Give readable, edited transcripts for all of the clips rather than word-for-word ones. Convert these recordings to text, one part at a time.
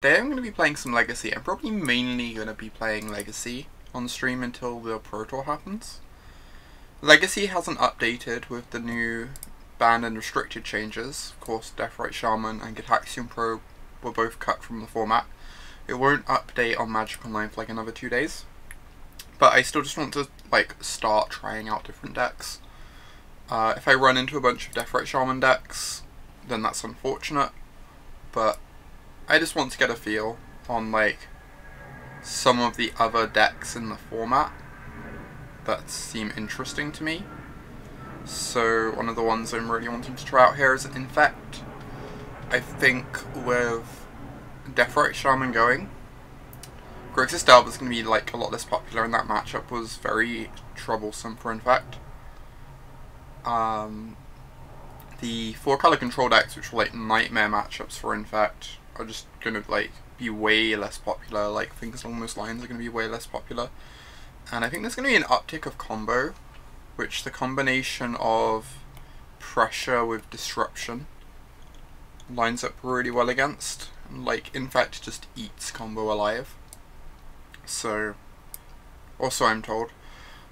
Today I'm going to be playing some Legacy. I'm probably mainly going to be playing Legacy on stream until the Pro Tour happens. Legacy hasn't updated with the new banned and restricted changes. Of course, Deathrite Shaman and Gitaxian Probe were both cut from the format. It won't update on Magic Online for like another 2 days. But I still just want to start trying out different decks. If I run into a bunch of Deathrite Shaman decks, then that's unfortunate. But I just want to get a feel on some of the other decks in the format that seem interesting to me. So one of the ones I'm really wanting to try out here is Infect. I think with Deathrite Shaman going, Grixis Delve is going to be a lot less popular, and that matchup was very troublesome for Infect. The 4-color control decks, which were nightmare matchups for Infect, are just going to be way less popular. Things along those lines are going to be way less popular. And I think there's going to be an uptick of combo, which the combination of pressure with disruption lines up really well against. Infect just eats combo alive. So, also I'm told.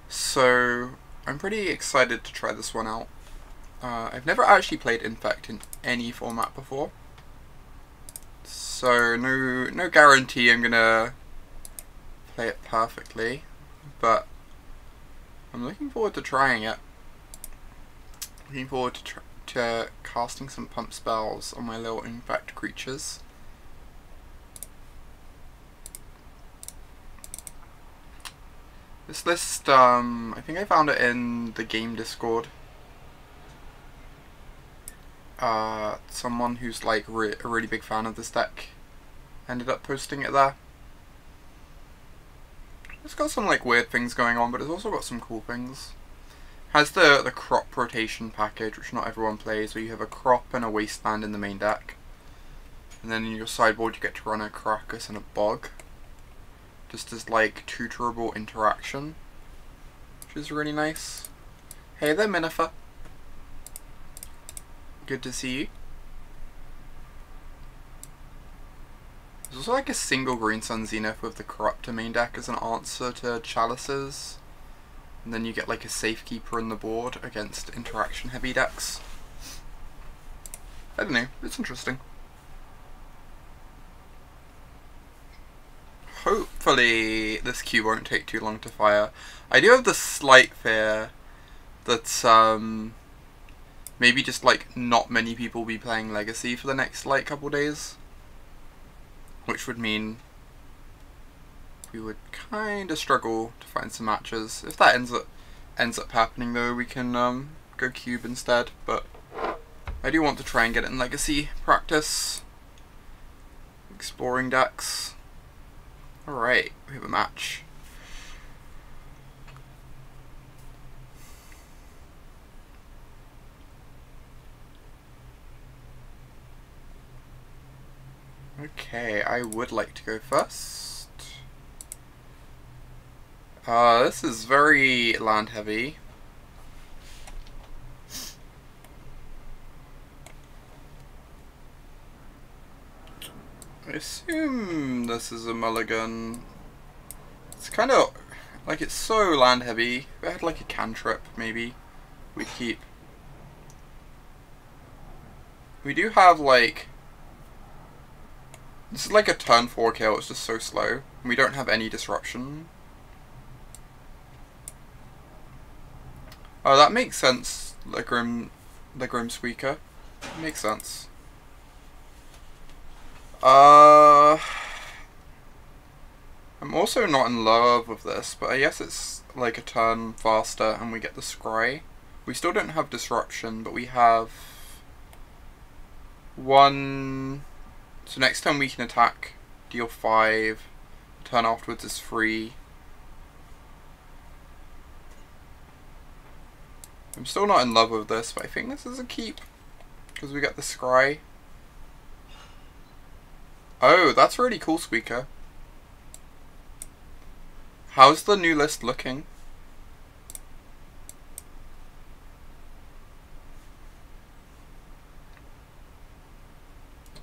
So, I'm pretty excited to try this one out. I've never actually played Infect in any format before. So, no guarantee I'm gonna play it perfectly, but I'm looking forward to trying it. Looking forward to casting some pump spells on my little Infect creatures. This list, I think I found it in the game Discord. Someone who's a really big fan of this deck ended up posting it there. It's got some weird things going on, but it's also got some cool things. Has the crop rotation package, which not everyone plays, where you have a crop and a wasteland in the main deck, and then in your sideboard you get to run a Caracas and a Bog, just as tutorable interaction, which is really nice. Hey there, Minifer. Good to see you. There's also a single Green Sun Zenith with the Corruptor main deck as an answer to Chalices. And then you get a Safekeeper in the board against interaction heavy decks. I don't know, it's interesting. Hopefully this queue won't take too long to fire. I do have the slight fear that maybe just not many people will be playing Legacy for the next couple days, which would mean we would kind of struggle to find some matches. If that ends up happening though, we can go cube instead. But I do want to try and get it in Legacy practice, exploring decks. All right, we have a match. Okay, I would like to go first. This is very land heavy. I assume this is a mulligan. It's kind of it's so land heavy. If it had a cantrip, maybe we'd keep. We do have this is a turn 4 kill, it's just so slow. We don't have any disruption. Oh, that makes sense, the Grim Squeaker. It makes sense. I'm also not in love with this, but I guess it's a turn faster and we get the Scry. We still don't have disruption, but we have one. So next time we can attack, deal 5, turn afterwards is free. I'm still not in love with this, but I think this is a keep, because we get the Scry. Oh, that's really cool, Squeaker. How's the new list looking?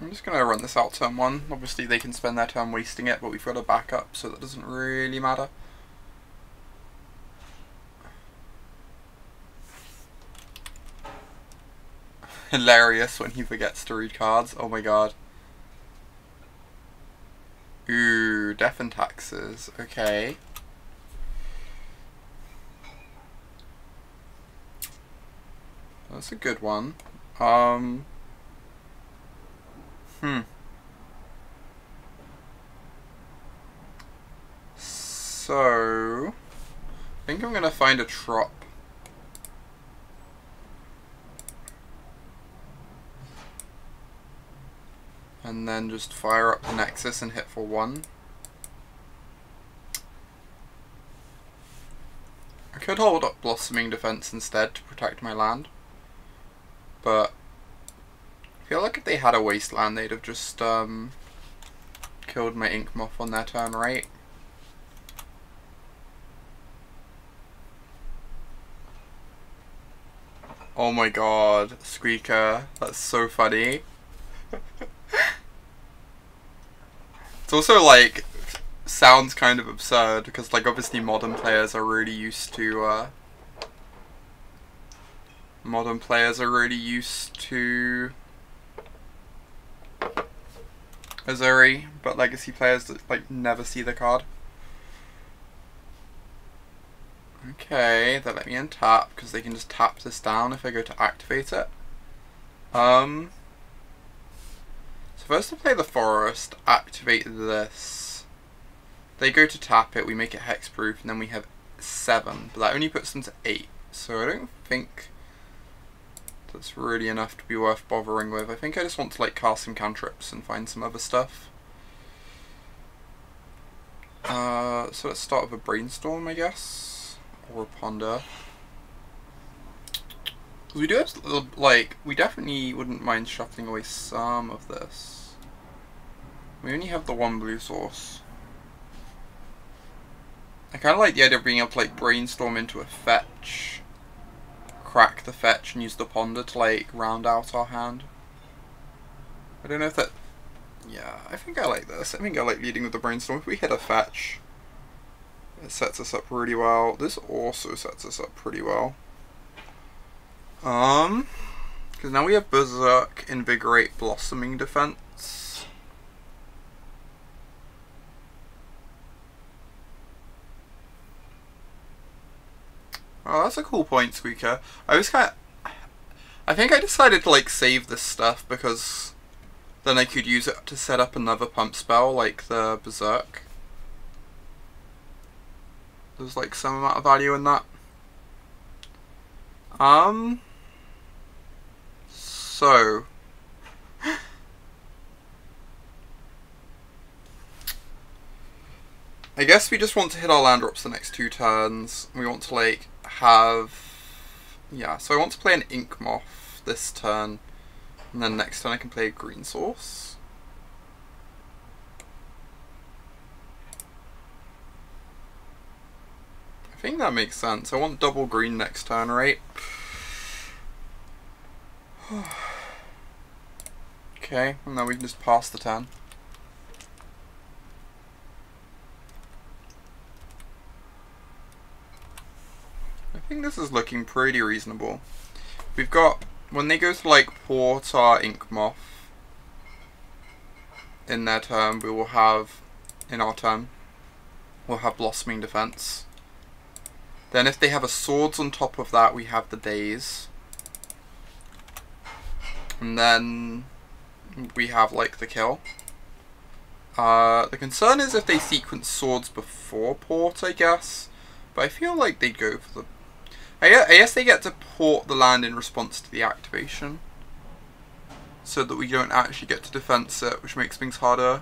I'm just going to run this out turn 1. Obviously they can spend their turn wasting it, but we've got a backup, so that doesn't really matter. Hilarious when he forgets to read cards. Oh my god. Ooh, death and taxes. Okay. That's a good one. So, I think I'm gonna find a trop. And then just fire up the Nexus and hit for 1. I could hold up Blossoming Defense instead to protect my land. But I feel like if they had a wasteland, they'd have just killed my Ink Moth on their turn, right? Oh my god, Squeaker, that's so funny. It's also like sounds kind of absurd because like obviously modern players are really used to Azuri, but legacy players like never see the card. Okay, they let me untap because they can just tap this down if I go to activate it. So first to play the forest, activate this. They go to tap it, we make it hexproof, and then we have 7, but that only puts them to 8. So I don't think that's really enough to be worth bothering with. I think I just want to like cast some cantrips and find some other stuff. So let's start with a brainstorm, I guess, or a ponder. Because we do have, like, we definitely wouldn't mind shuffling away some of this. We only have the 1 blue source. I kind of like the idea of being able to like brainstorm into a fetch, crack the fetch and use the ponder to like round out our hand. I don't know if that, yeah, I think I like this. I think I like leading with the brainstorm. If we hit a fetch, it sets us up really well. This also sets us up pretty well. Because now we have Berserk, Invigorate, Blossoming Defense. Oh, that's a cool point, Squeaker. I think I decided to like save this stuff because then I could use it to set up another pump spell like the Berserk. There's like some amount of value in that. So I guess we just want to hit our land drops the next 2 turns. We want to like have, yeah, so I want to play an Ink Moth this turn, and then next turn I can play a green source. I think that makes sense. I want double green next turn, right? Okay, and now we can just pass the turn. I think this is looking pretty reasonable. We've got, when they go to like port our Ink Moth in their turn, we will have, in our turn, we'll have Blossoming Defense. Then if they have a swords on top of that, we have the days. And then we have like the kill. The concern is if they sequence swords before port, I guess. But I feel like they'd go for the... I guess they get to port the land in response to the activation. So that we don't actually get to defense it, which makes things harder.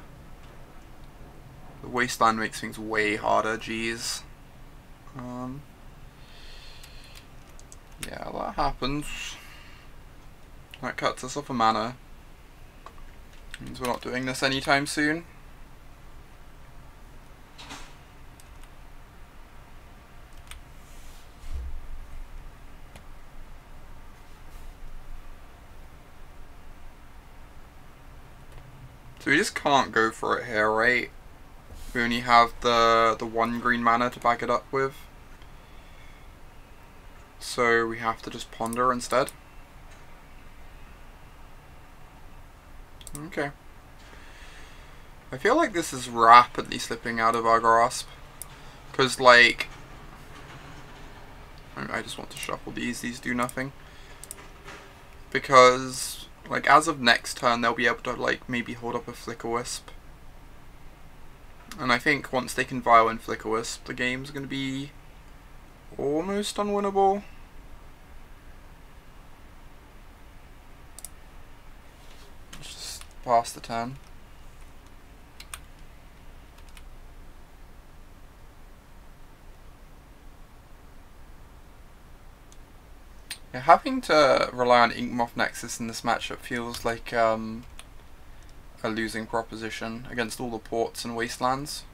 The wasteland makes things way harder, jeez. Yeah, that happens. That cuts us off a mana. Means we're not doing this anytime soon. just can't go for it here, right? We only have the 1 green mana to back it up with. So we have to just ponder instead. Okay. I feel like this is rapidly slipping out of our grasp. Because, like... I just want to shuffle these do nothing. Because, like, as of next turn, they'll be able to, like, maybe hold up a Flicker-Wisp. And I think once they can Vial and Flicker-Wisp, the game's going to be almost unwinnable. Let's just pass the turn. Yeah, having to rely on Inkmoth Nexus in this matchup feels like a losing proposition against all the ports and wastelands.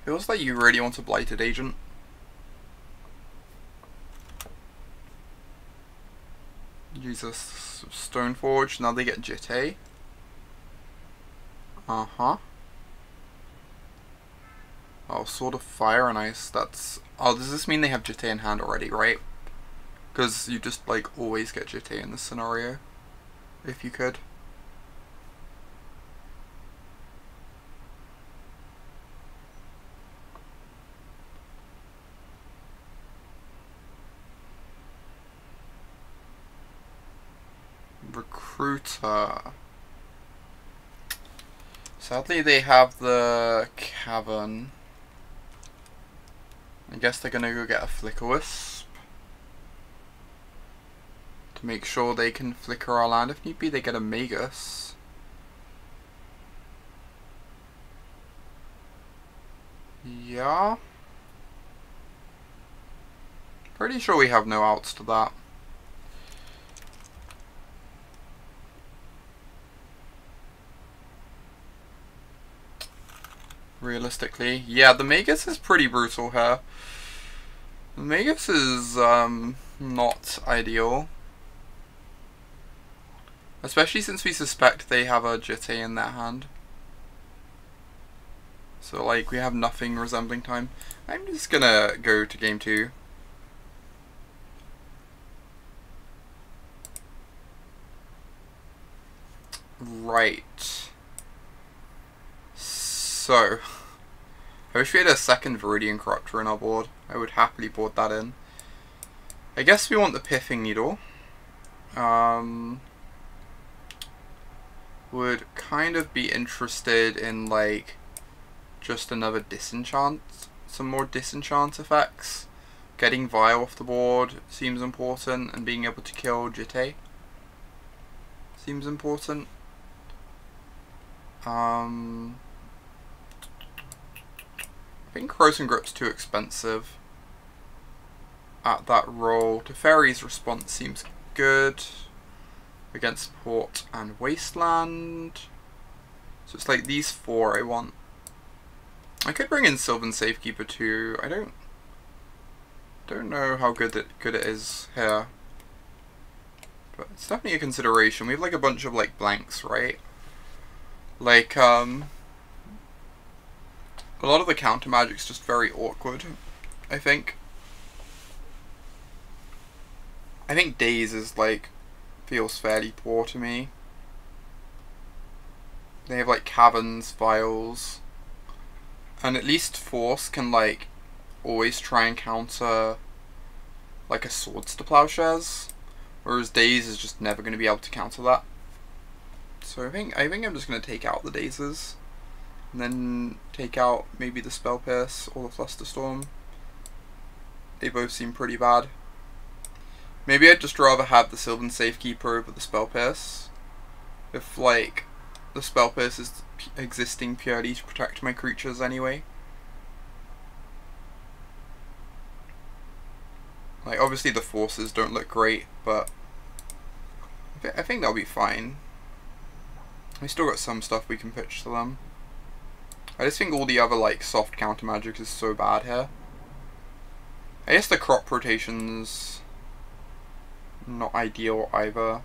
Feels like you really want a Blighted Agent. Jesus, Stoneforge, now they get Jitte. Uh-huh. Oh, Sword of Fire and Ice, that's... Oh, does this mean they have Jitte in hand already, right? Because you just, like, always get Jitte in this scenario. If you could. Recruiter. Sadly, they have the Cavern. I guess they're gonna go get a Flicker-Wisp to make sure they can flicker our land. If need be, they get a Magus. Yeah. Pretty sure we have no outs to that. Realistically, yeah, the Magus is pretty brutal here. The Magus is not ideal, especially since we suspect they have a Jitte in their hand. So like we have nothing resembling time. I'm just gonna go to game 2. Right. So, I wish we had a second Viridian Corruptor in our board. I would happily board that in. I guess we want the Pithing Needle. Would kind of be interested in, like, just another Disenchant. Some more Disenchant effects. Getting Vial off the board seems important, and being able to kill Jitte seems important. I think Corrosive Grip's too expensive at that role. Teferi's response seems good against Port and Wasteland. So it's like these 4 I want. I could bring in Sylvan Safekeeper too. I don't know how good it is here, but it's definitely a consideration. We have like a bunch of like blanks, right? Like a lot of the counter magic's just very awkward, I think. I think Daze is like feels fairly poor to me. They have like Caverns, Vials, and at least Force can like always try and counter like a Swords to Plowshares, whereas Daze is just never going to be able to counter that. So I think I'm just going to take out the Dazes. And then take out maybe the Spell Pierce or the Flusterstorm. They both seem pretty bad. Maybe I'd just rather have the Sylvan Safekeeper over the Spell Pierce. If, like, the Spell Pierce is existing purely to protect my creatures anyway. Like, obviously the Forces don't look great, but I think they'll be fine. We still got some stuff we can pitch to them. I just think all the other like soft counter magic is so bad here. I guess the crop rotation's not ideal either.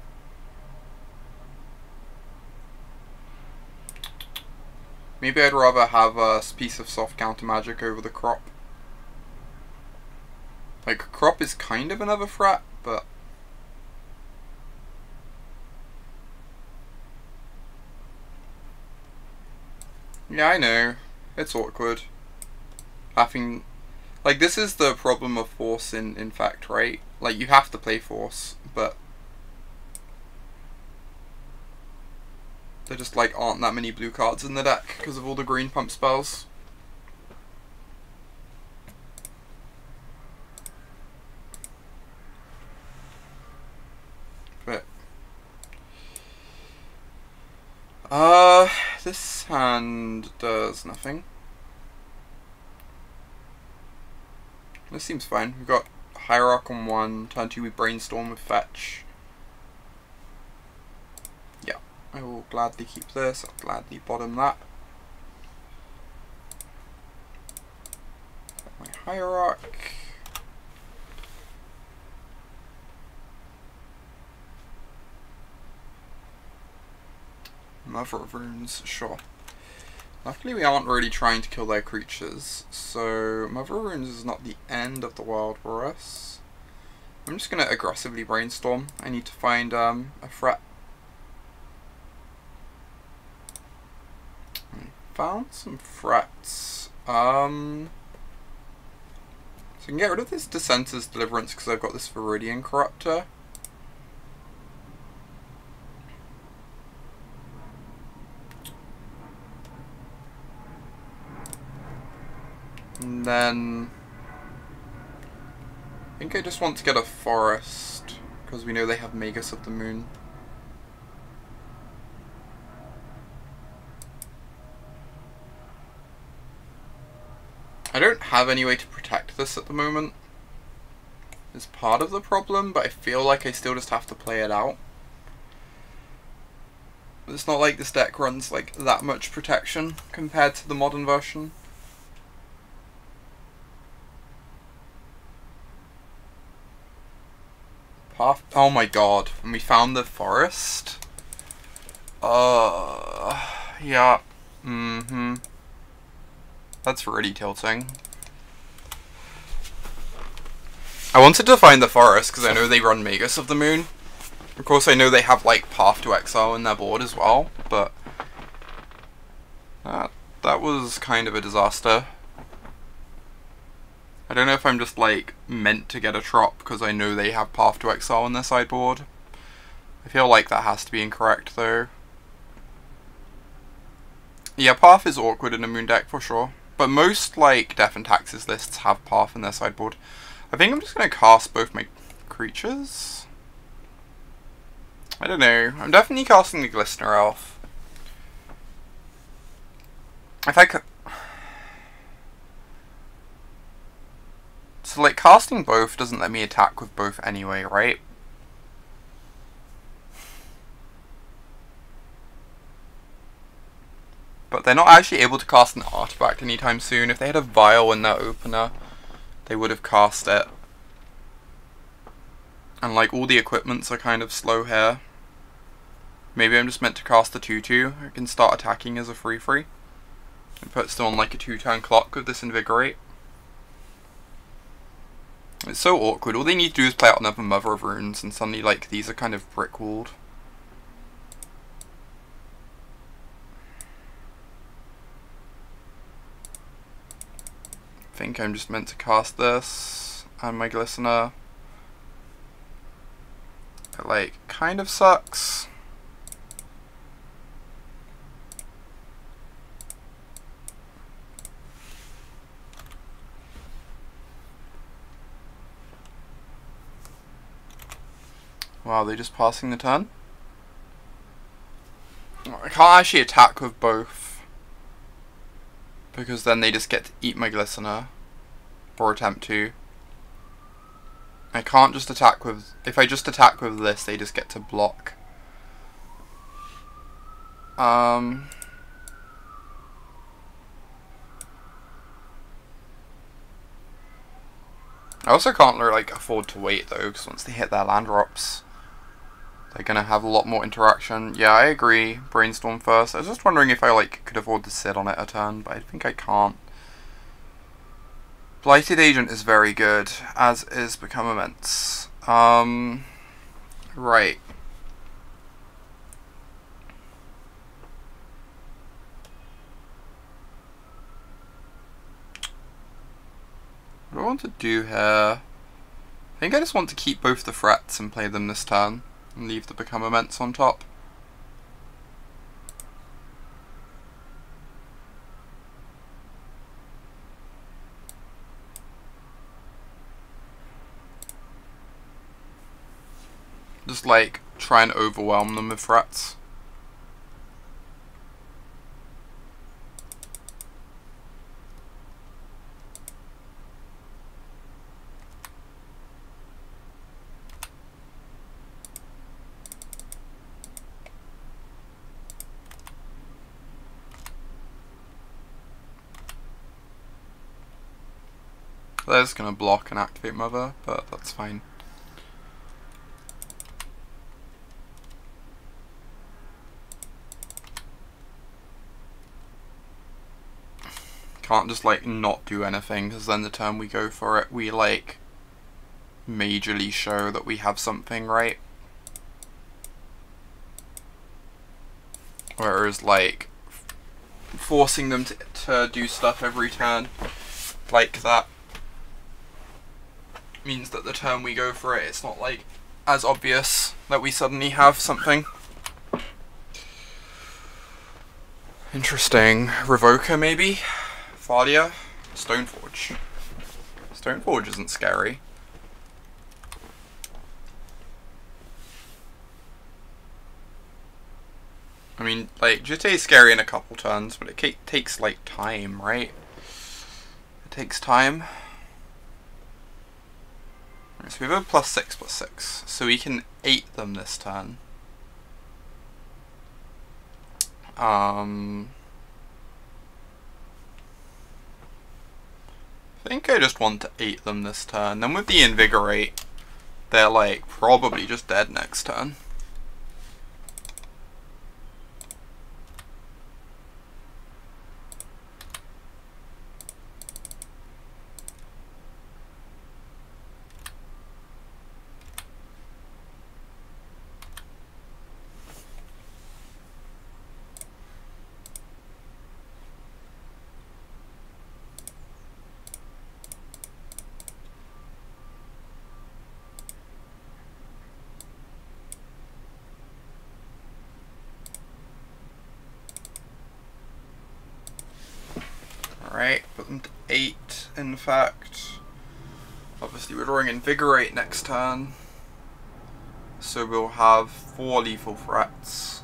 Maybe I'd rather have a piece of soft counter magic over the crop. Like, crop is kind of another threat, but... Yeah, I know. It's awkward. Having... Like, this is the problem of Force in Infect, right? Like, you have to play Force, but... there just, like, aren't that many blue cards in the deck because of all the green pump spells. But... this hand does nothing. This seems fine. We've got Hierarch on 1, turn 2 we Brainstorm with Fetch. Yeah, I will gladly keep this, I'll gladly bottom that. My Hierarch. Mother of Runes, sure. Luckily we aren't really trying to kill their creatures, so Mother of Runes is not the end of the world for us. I'm just going to aggressively Brainstorm. I need to find a threat. I found some threats. So I can get rid of this Dissenter's Deliverance because I've got this Viridian Corruptor. And then I think I just want to get a forest because we know they have Magus of the Moon. I don't have any way to protect this at the moment. It's part of the problem, but I feel like I still just have to play it out. But it's not like this deck runs like that much protection compared to the modern version. Oh my god, and we found the forest? Yeah. That's really tilting. I wanted to find the forest because I know they run Magus of the Moon. Of course I know they have like Path to Exile in their board as well, but that was kind of a disaster. I don't know if I'm just like meant to get a Trop because I know they have Path to Exile in their sideboard. I feel like that has to be incorrect though. Yeah, Path is awkward in a Moon deck for sure. But most like Death and Taxes lists have Path in their sideboard. I think I'm just going to cast both my creatures. I don't know. I'm definitely casting the Glistener Elf. If I could... So like casting both doesn't let me attack with both anyway, right? But they're not actually able to cast an artifact anytime soon. If they had a Vial in their opener, they would have cast it. And like all the equipments are kind of slow here. Maybe I'm just meant to cast the 2/2. I can start attacking as a 3/3. And put still on like a 2-turn clock with this Invigorate. It's so awkward. All they need to do is play out another Mother of Runes and suddenly like these are kind of brick-walled. I think I'm just meant to cast this and my Glistener. It like kind of sucks. Wow, they're just passing the turn? I can't actually attack with both. Because then they just get to eat my Glistener. Or attempt to. I can't just attack with... If I just attack with this, they just get to block. I also can't like afford to wait though, because once they hit their land drops, they're gonna have a lot more interaction. Yeah, I agree. Brainstorm first. I was just wondering if I like could afford to sit on it a turn, but I think I can't. Blighted Agent is very good, as is Become Immense. Right. What do I want to do here? I think I just want to keep both the threats and play them this turn, and leave the Become Immense on top. Just like try and overwhelm them with threats. They're just gonna block and activate Mother, but that's fine. Can't just like not do anything, because then the turn we go for it, we like majorly show that we have something, right? Whereas like forcing them to do stuff every turn like that means that the turn we go for it, it's not like as obvious that we suddenly have something. Interesting. Revoker maybe? Thalia? Stoneforge. Stoneforge isn't scary. I mean, like, GTA is scary in a couple turns, but it takes, like, time, right? It takes time. Right, so we have a +6/+6, so we can 8 them this turn. I think I just want to 8 them this turn. Then with the Invigorate, they're, like, probably just dead next turn. Alright, put them to 8, Infect. Obviously we're drawing Invigorate next turn, so we'll have 4 lethal threats.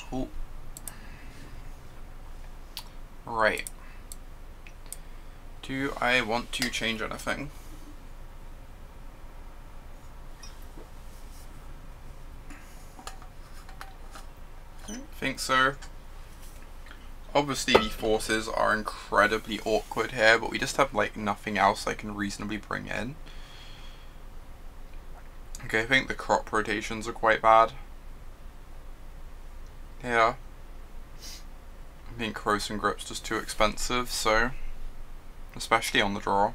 Cool. Right. Do I want to change anything? I don't think so. Obviously the forces are incredibly awkward here, but we just have like nothing else I can reasonably bring in. Okay, I think the crop rotations are quite bad. Yeah. I think Corrosive Grip's just too expensive, so especially on the draw.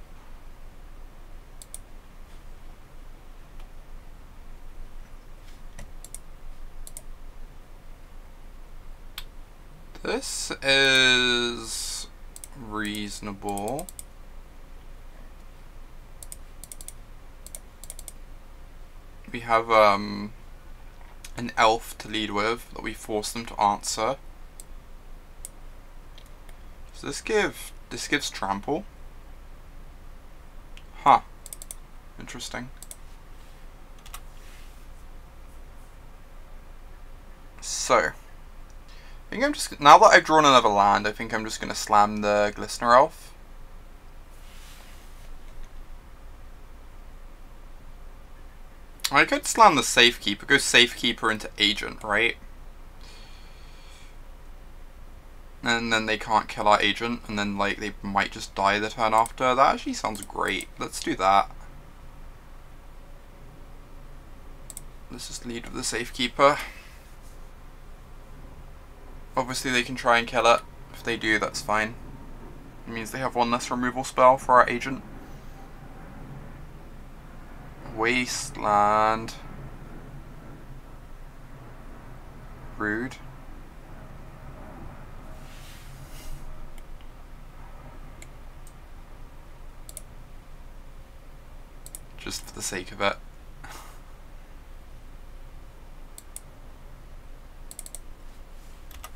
This is reasonable. We have an elf to lead with that we force them to answer. Does this gives trample? Huh. Interesting. So, I think I'm just, now that I've drawn another land, I think I'm just going to slam the Glistener Elf. I could slam the Safekeeper, go Safekeeper into Agent, right? And then they can't kill our Agent, and then like they might just die the turn after. That actually sounds great. Let's do that. Let's just lead with the Safekeeper. Obviously they can try and kill it. If they do, that's fine. It means they have one less removal spell for our Agent. Wasteland. Rude. Just for the sake of it.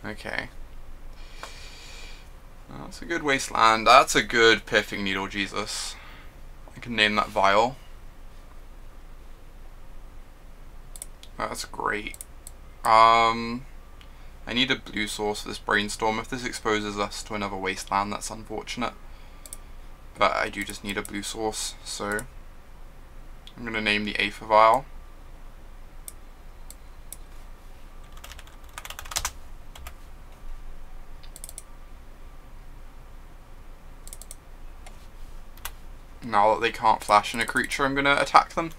Okay. That's a good Wasteland. That's a good Pithing Needle, Jesus. I can name that Vial. That's great. I need a blue source for this Brainstorm. If this exposes us to another Wasteland, that's unfortunate. But I do just need a blue source, so I'm going to name the Aether Vial. Now that they can't flash in a creature, I'm going to attack them.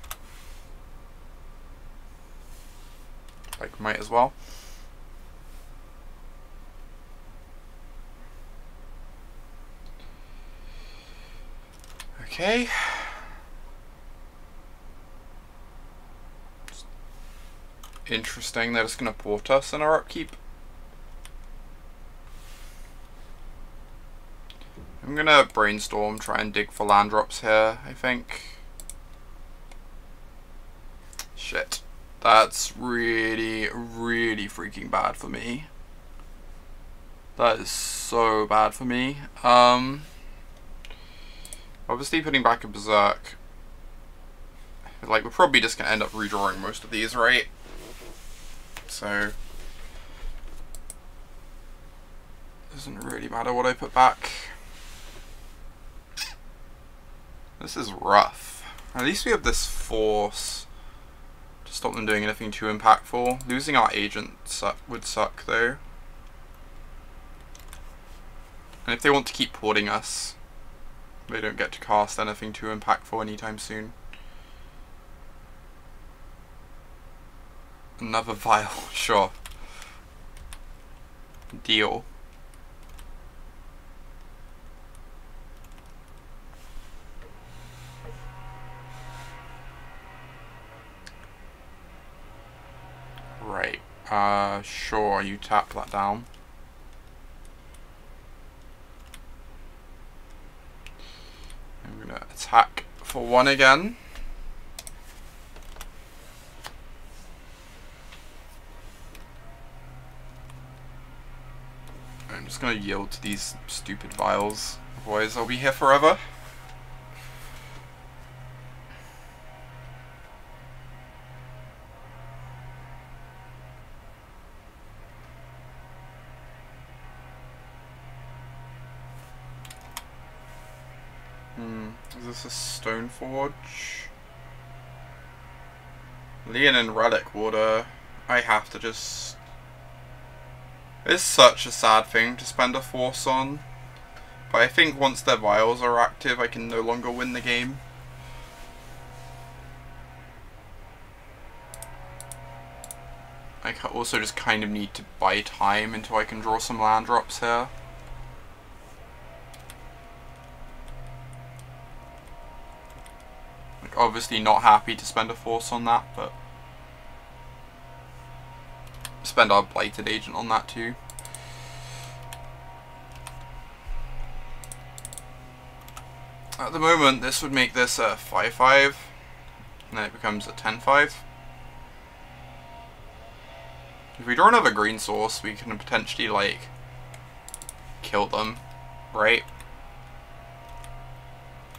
Like, might as well. Okay. Interesting, they're just going to port us in our upkeep. I'm going to Brainstorm, try and dig for land drops here, I think. Shit. That's really, really freaking bad for me. That is so bad for me. Obviously putting back a Berserk. Like, we're probably just going to end up redrawing most of these, right? So doesn't really matter what I put back. This is rough. At least we have this force to stop them doing anything too impactful. Losing our Agent would suck though. And if they want to keep porting us, they don't get to cast anything too impactful anytime soon. Another Vial, sure. Deal. Right. Sure, you tap that down. I'm gonna attack for 1 again. I'm just gonna yield to these stupid vials, otherwise I'll be here forever. Is this a Stoneforge? Leon and Relic Water. I have to just... It's such a sad thing to spend a force on. But I think once their vials are active, I can no longer win the game. I also just kind of need to buy time until I can draw some land drops here. Like, obviously not happy to spend a force on that, but spend our Blighted Agent on that too. At the moment, this would make this a 5/5, and then it becomes a 10/5. If we draw another green source, we can potentially, like, kill them, right?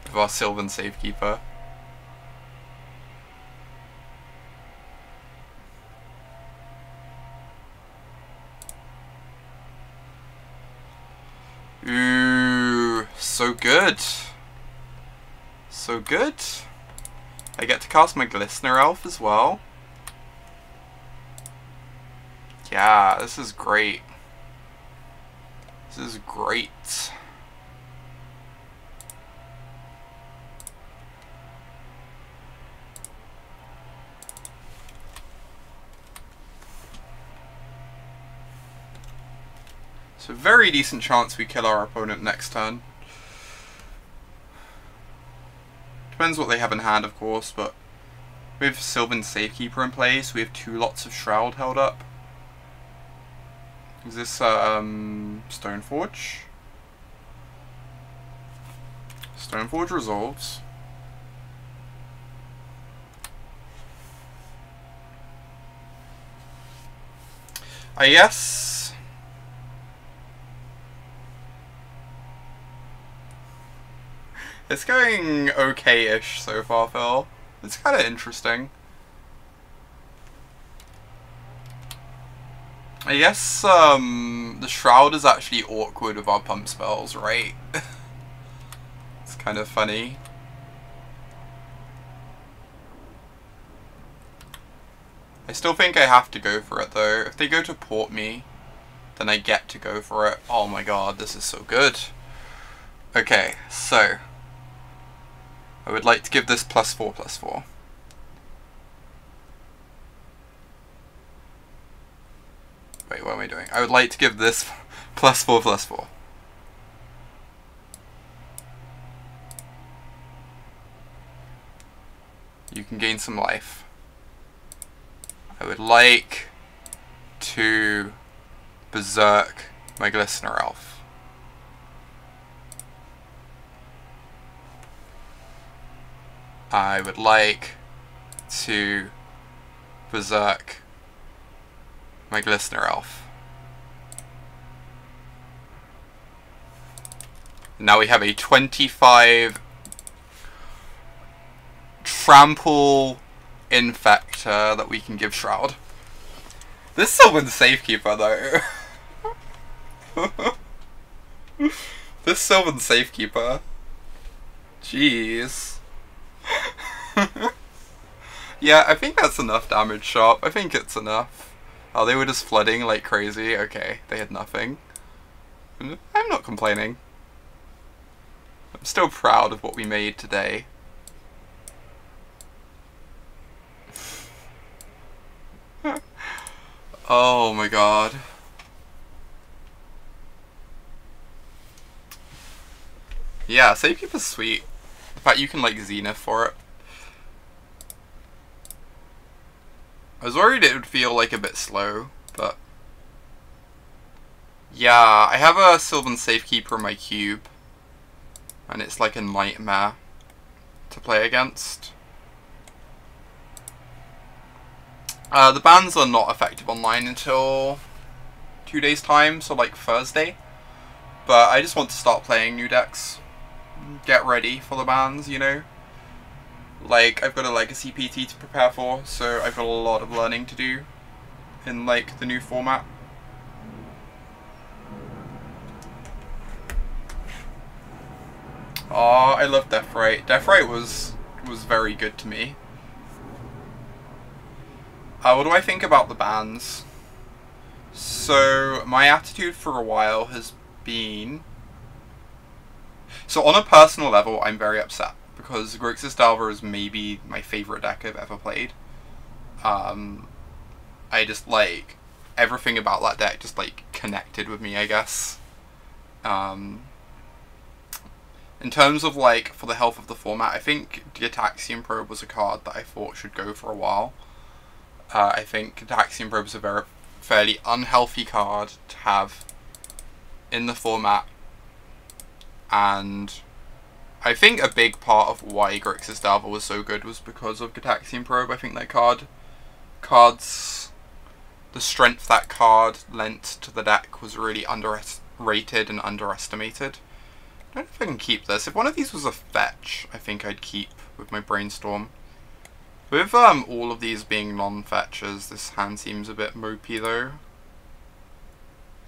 With our Sylvan Safekeeper. Ooh, so good. So good. I get to cast my Glistener Elf as well. Yeah, this is great. This is great. So very decent chance we kill our opponent next turn. Depends what they have in hand, of course, but we have Sylvan Safekeeper in place. We have 2 lots of Shroud held up. Is this Stoneforge? Stoneforge resolves. I guess it's going okay-ish so far, Phil. It's kind of interesting. I guess the Shroud is actually awkward with our pump spells, right? It's kind of funny. I still think I have to go for it though. If they go to port me, then I get to go for it. Oh my god, this is so good. Okay, so I would like to give this +4/+4. Wait, what am I doing? I would like to give this +4/+4. You can gain some life. I would like to berserk my Glistener Elf. I would like to berserk my Glistener Elf. Now we have a 25 trample Infector that we can give Shroud. This Sylvan Safekeeper though. This Sylvan Safekeeper. Jeez. Yeah, I think that's enough damage, Sharp. I think it's enough. Oh, they were just flooding like crazy. Okay, they had nothing. I'm not complaining. I'm still proud of what we made today. Oh my god. Yeah, Safekeeper's sweet. In fact, you can like Zenith for it. I was worried it would feel like a bit slow, but yeah, I have a Sylvan Safekeeper in my cube, and it's like a nightmare to play against. The bans are not effective online until 2 days time, so like Thursday. But I just want to start playing new decks. Get ready for the bans, you know. Like, I've got a Legacy PT to prepare for, so I've got a lot of learning to do in like the new format. Oh, I love Deathrite. Deathrite was very good to me. What do I think about the bans? So, my attitude for a while has been... So, on a personal level, I'm very upset, because Grixis Delver is maybe my favourite deck I've ever played. I just, like, everything about that deck just, like, connected with me, I guess. In terms of, like, for the health of the format, I think Gitaxian Probe was a card that I thought should go for a while. I think Gitaxian Probe is a fairly unhealthy card to have in the format, and I think a big part of why Grixis Delver was so good was because of Gitaxian Probe. I think that the strength that card lent to the deck was really underrated and underestimated. I don't know if I can keep this. If one of these was a fetch, I think I'd keep with my Brainstorm. With all of these being non-fetchers, this hand seems a bit mopey though.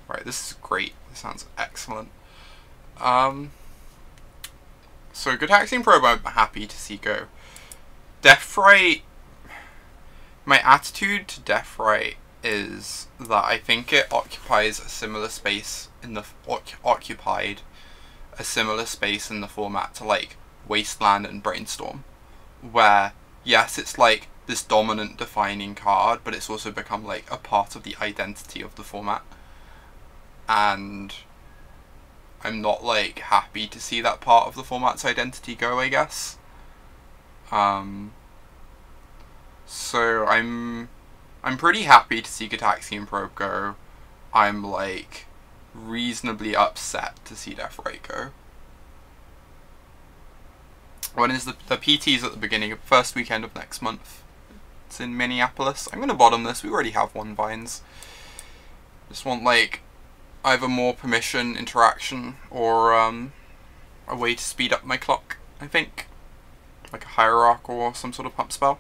Right, this is great. This sounds excellent. So Gitaxian Probe I'm happy to see go. Deathright, my attitude to Deathright is that I think it occupies a similar space in the occupied a similar space in the format to like Wasteland and Brainstorm, where yes, it's like this dominant defining card, but it's also become like a part of the identity of the format, and I'm not like happy to see that part of the format's identity go, I guess. So I'm pretty happy to see Gataxian Probe go. I'm like reasonably upset to see Deathright go. When is the PT's at the beginning of the first weekend of next month? It's in Minneapolis. I'm gonna bottom this. We already have one Vines. Just want like either more permission interaction or a way to speed up my clock, I think. Like a hierarch or some sort of pump spell.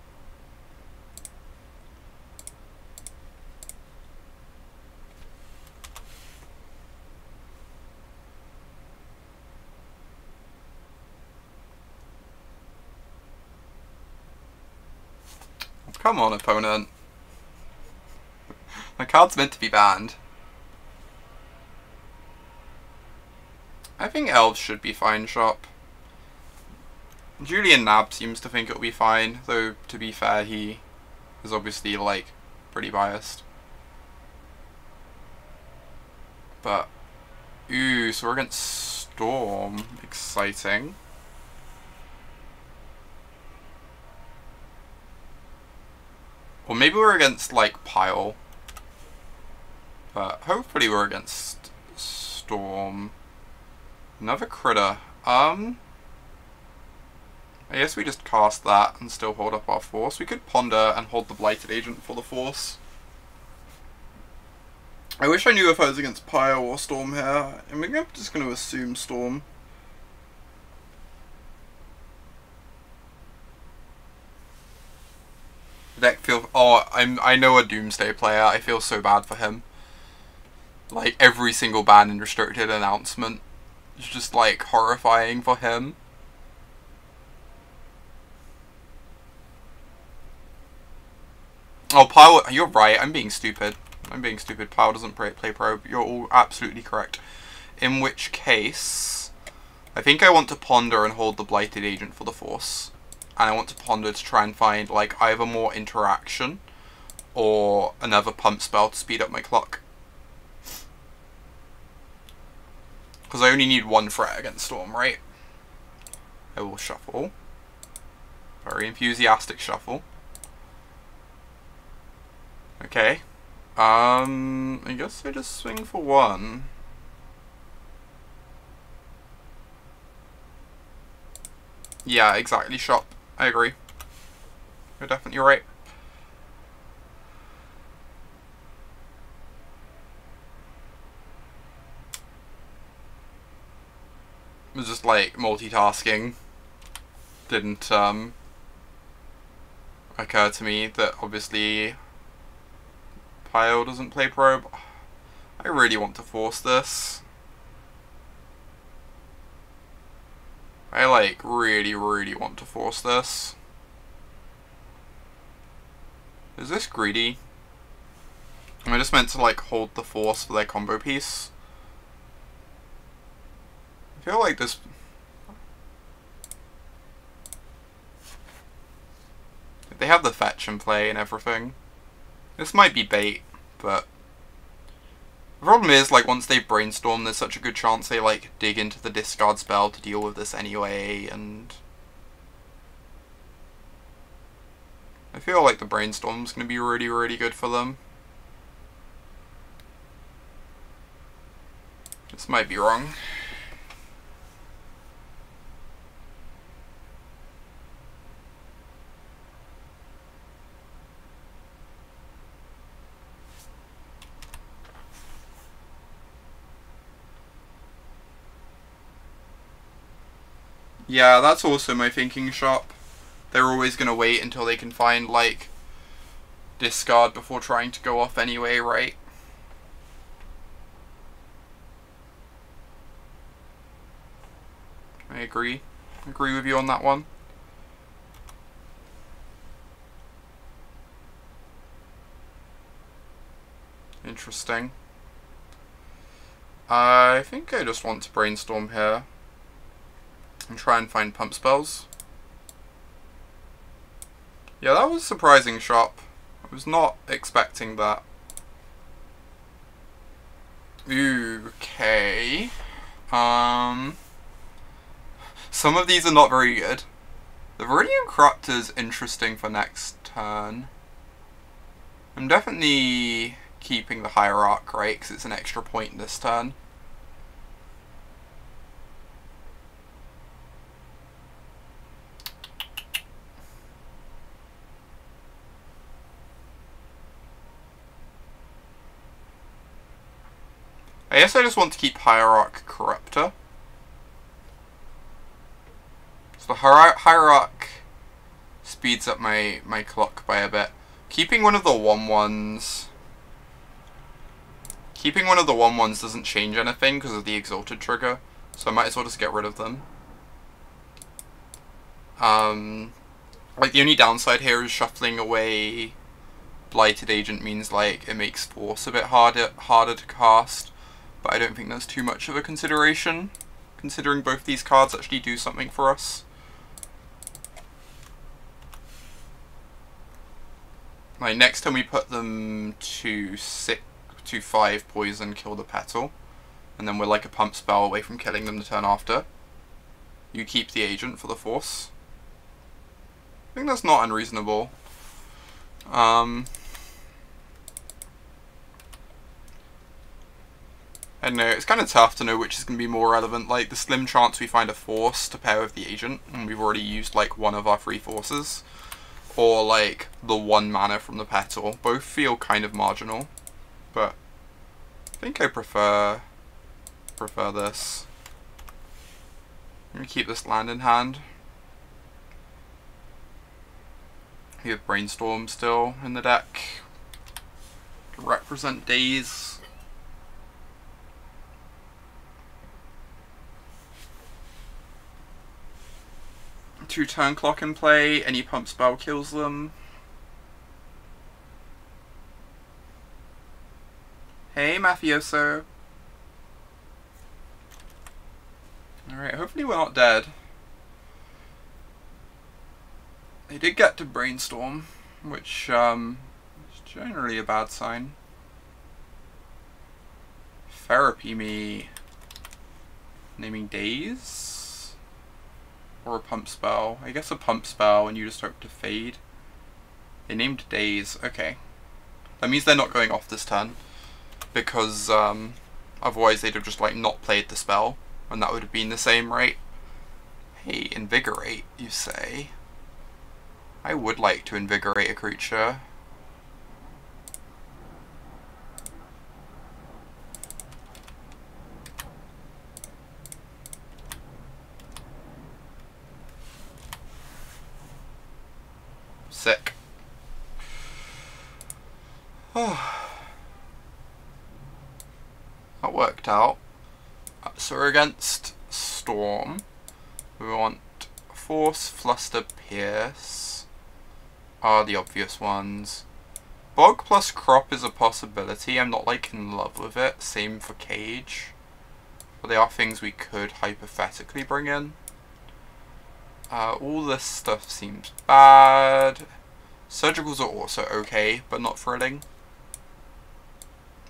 Come on, opponent. My card's meant to be banned. I think Elves should be fine, shop. Julian Nab seems to think it'll be fine, though to be fair, he is obviously like pretty biased. But ooh, so we're against Storm. Exciting. Or maybe we're against like Pile. But hopefully we're against Storm. Another critter. I guess we just cast that and still hold up our force. We could ponder and hold the Blighted Agent for the force. I wish I knew if I was against Pile or Storm here. I'm just going to assume Storm. The deck feels... Oh, I know a Doomsday player. I feel so bad for him. Like, every single banned and restricted announcement is just, like, horrifying for him. Oh, Pile... You're right. I'm being stupid. I'm being stupid. Pile doesn't play Probe. You're all absolutely correct. In which case... I think I want to ponder and hold the Blighted Agent for the Force. And I want to ponder to try and find, like, either more interaction or another pump spell to speed up my clock. Because I only need one threat against Storm, right? I will shuffle. Very enthusiastic shuffle. Okay. I guess I just swing for one. Yeah, exactly, shop. I agree. You're definitely right. It was just like multitasking. Didn't occur to me that obviously Pile doesn't play Probe. I really want to force this. I like really want to force this. Is this greedy? Am I just meant to like hold the force for their combo piece? I feel like this... They have the fetch in play and everything. This might be bait, but... The problem is, like, once they brainstorm, there's such a good chance they, like, dig into the discard spell to deal with this anyway, and... I feel like the brainstorm's gonna be really good for them. This might be wrong. Yeah, that's also my thinking, shop. They're always going to wait until they can find, like, discard before trying to go off anyway, right? I agree. I agree with you on that one. interesting. I think I just want to brainstorm here and try and find pump spells. Yeah, that was a surprising shop. I was not expecting that. Okay. Some of these are not very good. The Viridian Corrupt is interesting for next turn. I'm definitely keeping the Hierarch, right? Because it's an extra point this turn. I guess I just want to keep Hierarch Corruptor. So the Hierarch speeds up my clock by a bit. Keeping one of the 1/1s... Keeping one of the 1/1s doesn't change anything because of the Exalted trigger, so I might as well just get rid of them. Like, the only downside here is shuffling away Blighted Agent means, like, it makes Force a bit harder to cast, but I don't think that's too much of a consideration, considering both these cards actually do something for us. Like, next time we put them to 5 poison, kill the Petal, and then we're like a pump spell away from killing them the turn after. You keep the agent for the Force. I think that's not unreasonable. I don't know, it's kind of tough to know which is going to be more relevant. Like, the slim chance we find a Force to pair with the agent, and we've already used like one of our 3 Forces. Or like the 1 mana from the Petal. Both feel kind of marginal, but I think I prefer this. I'm gonna keep this land in hand. We have Brainstorm still in the deck. Represent Daze. Two turn clock in play, any pump spell kills them. Hey, Mafioso. Alright, hopefully we're not dead. They did get to Brainstorm, which is generally a bad sign. Therapy me. Naming Daze? Or a pump spell. I guess a pump spell and you just hope to fade. They named Daze. Okay. That means they're not going off this turn. Because otherwise they'd have just like not played the spell. And that would have been the same, right? Hey, invigorate, you say? I would like to invigorate a creature. Sick. Oh. That worked out. So we're against Storm. We want Force, Fluster, Pierce are the obvious ones. Bog plus Crop is a possibility. I'm not like in love with it. Same for Cage. But they are things we could hypothetically bring in. All this stuff seems bad. Surgicals are also okay, but not thrilling.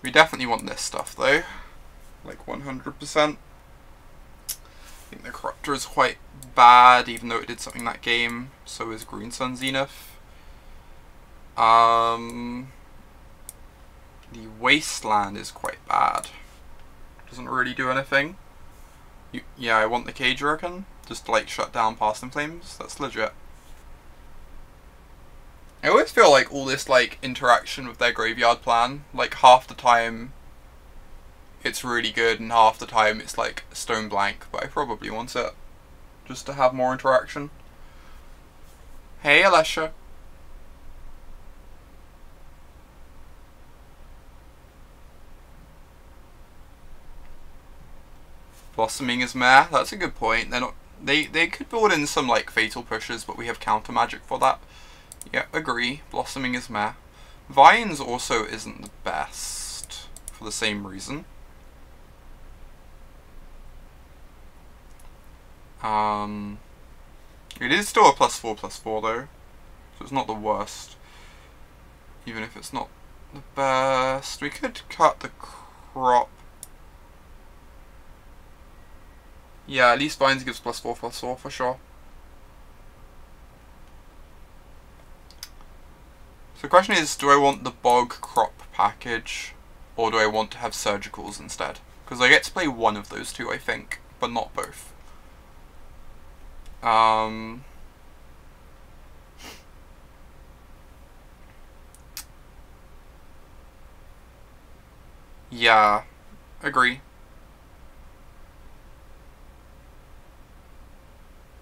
We definitely want this stuff though. Like 100%. I think the Corruptor is quite bad, even though it did something that game. So is Green Sun Zenith. The Wasteland is quite bad. Doesn't really do anything. Yeah, I want the Cage, I reckon. Just to like shut down Past in Flames. That's legit. I always feel like all this like interaction with their graveyard plan, like half the time it's really good and half the time it's like stone blank, but I probably want it just to have more interaction. Hey, Alessia. Blossoming is meh. That's a good point. They're not. They could build in some like fatal pushes, but we have counter magic for that. Yeah, agree. Blossoming is meh. Vines also isn't the best. for the same reason. It is still a +4/+4 though, so it's not the worst. Even if it's not the best. We could cut the crop. Yeah, at least Vines gives +4/+4 for sure. So the question is, do I want the bog crop package, or do I want to have surgicals instead? Because I get to play one of those two, I think, but not both. Yeah, agree.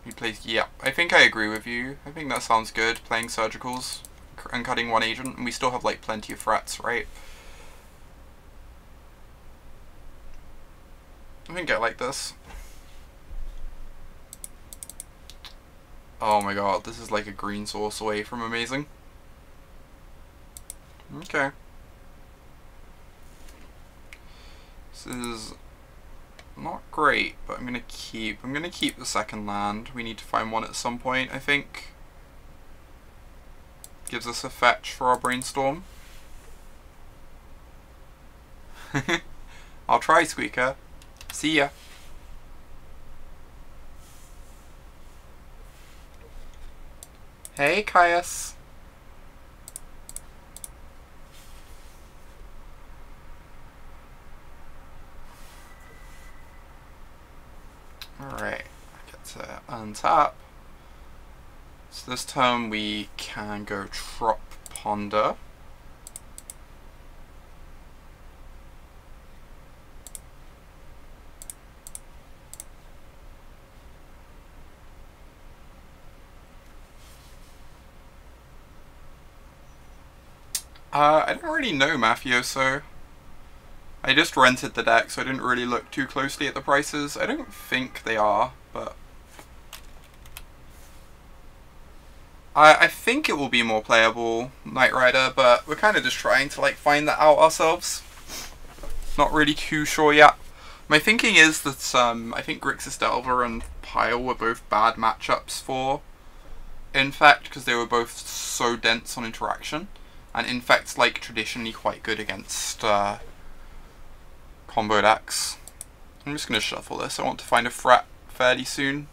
You play, yeah, I think I agree with you. I think that sounds good, playing surgicals and cutting one agent, and we still have like plenty of threats, right? I think I like this. Oh my god, this is like a green source away from amazing. Okay. This is not great, but I'm gonna keep the second land. We need to find one at some point, I think. Gives us a fetch for our brainstorm. I'll try, Squeaker. See ya. Hey, Caius. Alright, I get to untap. So this turn we can go Trop Ponder. I don't really know Mafioso. I just rented the deck, so I didn't really look too closely at the prices. I don't think they are, but I think it will be more playable, Knight Rider, but we're kind of just trying to like find that out ourselves. Not really too sure yet. My thinking is that I think Grixis Delver and Pile were both bad matchups for Infect because they were both so dense on interaction, and Infect's like traditionally quite good against combo decks. I'm just going to shuffle this. I want to find a threat fairly soon.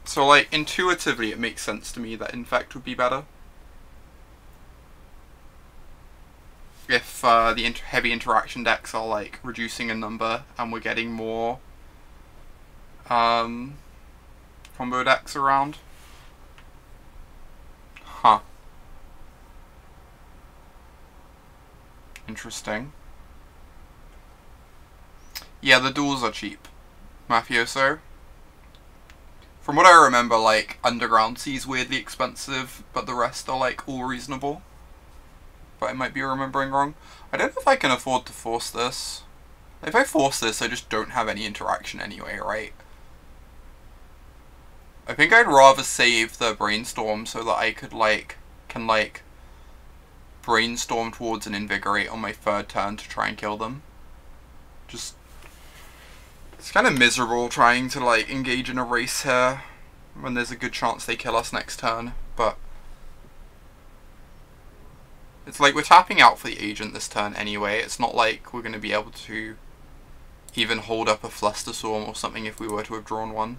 So like intuitively it makes sense to me that Infect would be better. If the heavy interaction decks are like reducing in number and we're getting more combo decks around. Huh. Interesting. Yeah, the duels are cheap. Mafioso. From what I remember, like, Underground Sea's weirdly expensive, but the rest are, like, all reasonable. But I might be remembering wrong. I don't know if I can afford to force this. If I force this, I just don't have any interaction anyway, right? I think I'd rather save the Brainstorm so that I could, like, brainstorm towards an Invigorate on my third turn to try and kill them. Just... it's kind of miserable trying to, like, engage in a race here when there's a good chance they kill us next turn, but... it's like we're tapping out for the agent this turn anyway. It's not like we're going to be able to even hold up a Flusterstorm or something if we were to have drawn one.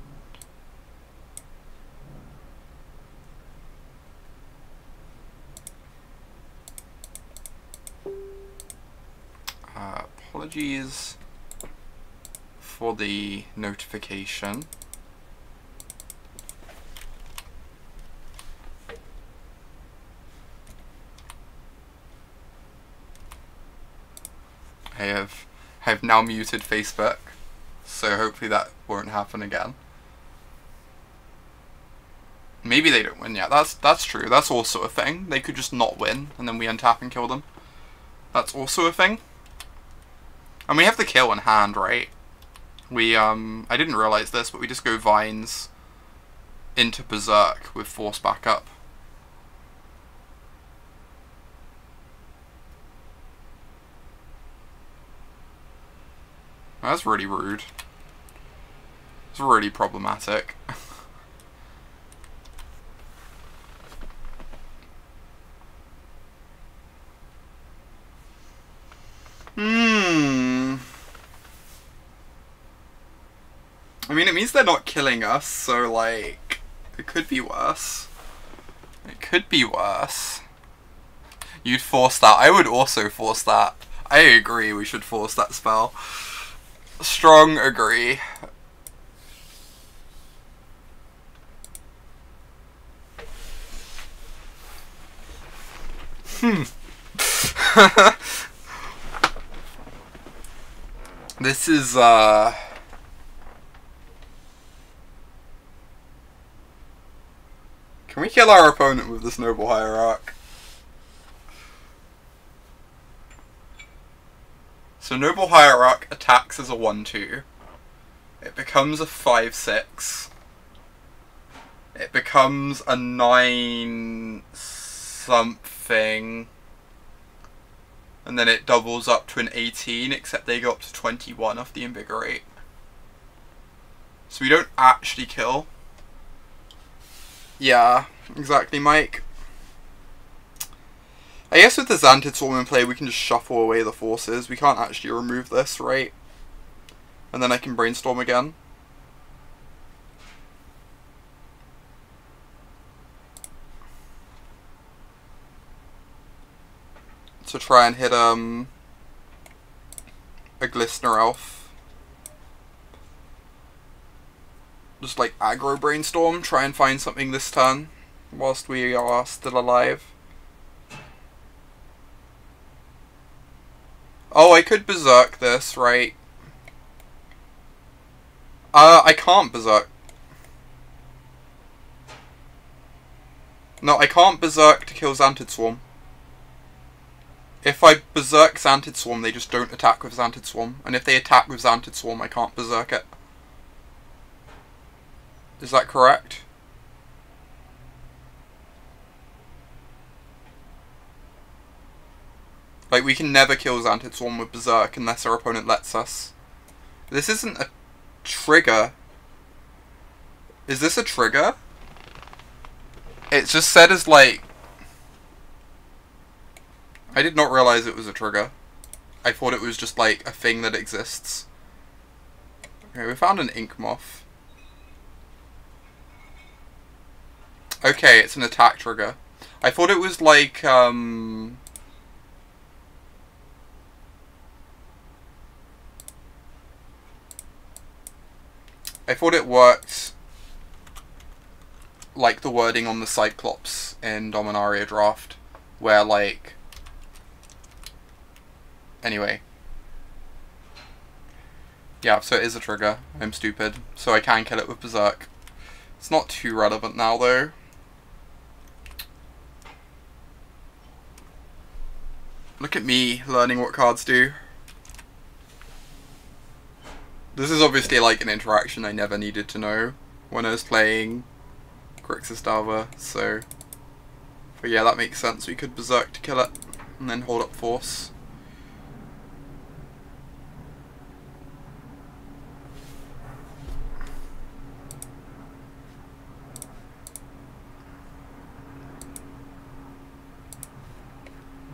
Apologies for the notification. I have now muted Facebook, so hopefully that won't happen again. Maybe they don't win yet. That's true. That's also a thing. They could just not win, and then we untap and kill them. That's also a thing. And we have the kill in hand, right? We, I didn't realize this, but we just go Vines into Berserk with Force backup. That's really rude. It's really problematic. I mean, it means they're not killing us, so, like, it could be worse. It could be worse. You'd force that. I would also force that. I agree, we should force that spell. Strong agree. This is, Can we kill our opponent with this Noble Hierarch? So Noble Hierarch attacks as a 1/2. It becomes a 5/6. It becomes a 9 something. And then it doubles up to an 18, except they go up to 21 off the Invigorate. So we don't actually kill. Yeah, exactly, Mike. I guess with the Xantid Swarm in play, we can just shuffle away the forces. We can't actually remove this, right? And then I can brainstorm again. To try and hit a Glistener Elf. Just like aggro brainstorm, try and find something this turn whilst we are still alive. Oh, I could Berserk this, right? I can't Berserk. No, I can't Berserk to kill Xantid Swarm. If I Berserk Xantid Swarm, they just don't attack with Xantid Swarm. And if they attack with Xantid Swarm, I can't Berserk it. Is that correct? Like, we can never kill Xantid Swarm with Berserk unless our opponent lets us. This isn't a trigger. Is this a trigger? It's just said as, like... I did not realize it was a trigger. I thought it was just, like, a thing that exists. Okay, we found an Ink Moth. Okay, it's an attack trigger. I thought it was, like, I thought it worked like the wording on the Cyclops in Dominaria Draft, where, like... Anyway. Yeah, so it is a trigger. I'm stupid. So I can kill it with Berserk. It's not too relevant now, though. Look at me, learning what cards do. This is obviously like an interaction I never needed to know when I was playing Grixis Dalva, so... But yeah, that makes sense. We could Berserk to kill it, and then hold up Force.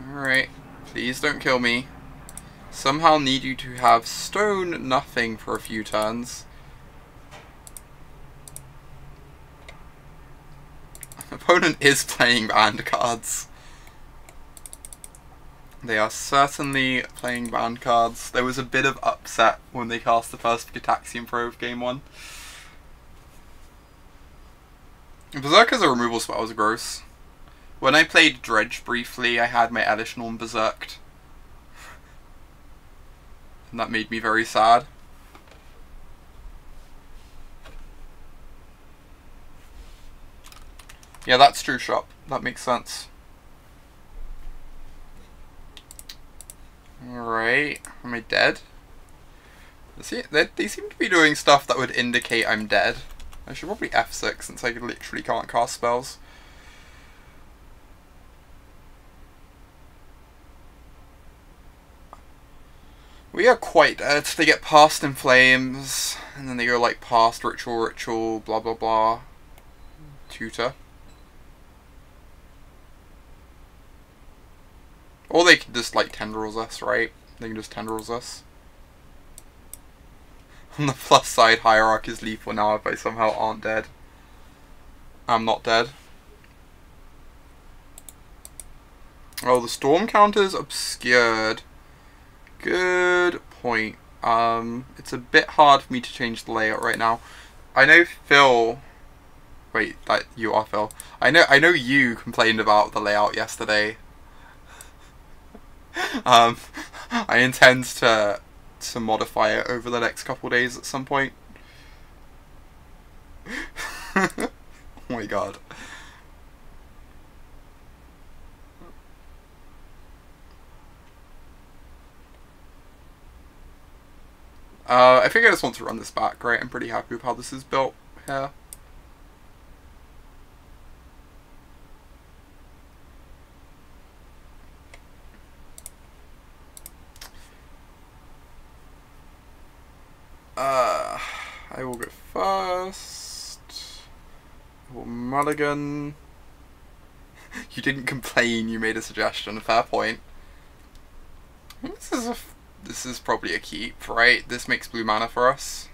Alright, please don't kill me. Somehow need you to have stone nothing for a few turns. Opponent is playing banned cards. They are certainly playing banned cards. There was a bit of upset when they cast the first Gitaxian Probe game 1. Berserk as a removal spell was gross. When I played Dredge briefly, I had my Elish Norn Berserked. And that made me very sad. Yeah, that's true, Shop. That makes sense. Alright, am I dead? See, they seem to be doing stuff that would indicate I'm dead. I should probably F6 since I literally can't cast spells. We are quite dead. They get past in flames, and then they go like past ritual, blah blah blah. Tutor. Or they can just like tendrils us, right? They can just tendrils us. On the plus side, Hierarch is lethal now if I somehow aren't dead. I'm not dead. Oh, the storm counter's obscured. Good point. It's a bit hard for me to change the layout right now. I know Phil... Wait, that you are Phil. I know you complained about the layout yesterday. I intend to modify it over the next couple of days at some point. Oh my god. I think I just want to run this back, right? I'm pretty happy with how this is built here. I will go first. I will mulligan. You didn't complain, you made a suggestion. Fair point. I think this is probably a keep, right? This makes blue mana for us.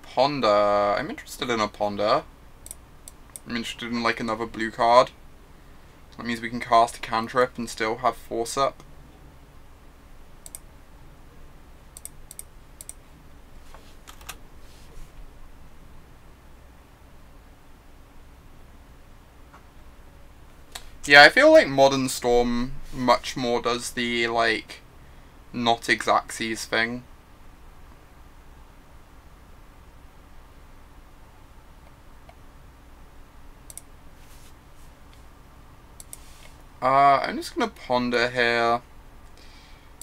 Ponder. I'm interested in a ponder. I'm interested in like another blue card. So that means we can cast a cantrip and still have force up. Yeah, I feel like Modern Storm much more does the, like, not Xaxes thing. I'm just gonna ponder here.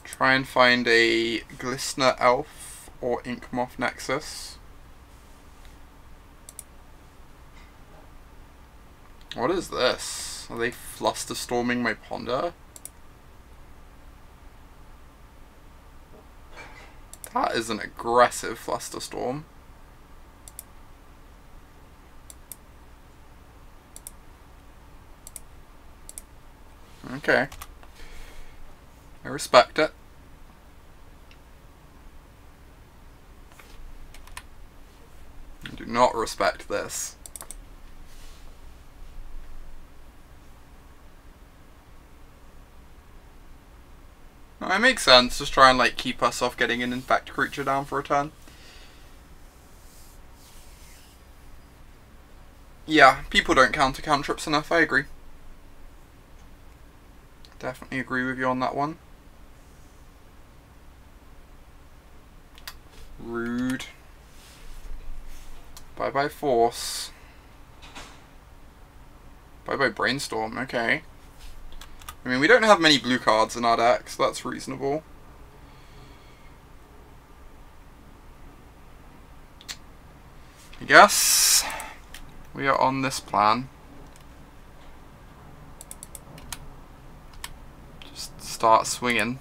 Try and find a Glistener Elf or Inkmoth Nexus. What is this? Are they flusterstorming my ponder? That is an aggressive flusterstorm. Okay. I respect it. I do not respect this. No, it makes sense. Just try and like keep us off getting an infect creature down for a turn. Yeah, people don't counter cantrips enough, I agree. Definitely agree with you on that one. Rude. Bye bye force. Bye bye brainstorm, okay. I mean, we don't have many blue cards in our deck, so that's reasonable. I guess we are on this plan. Just start swinging.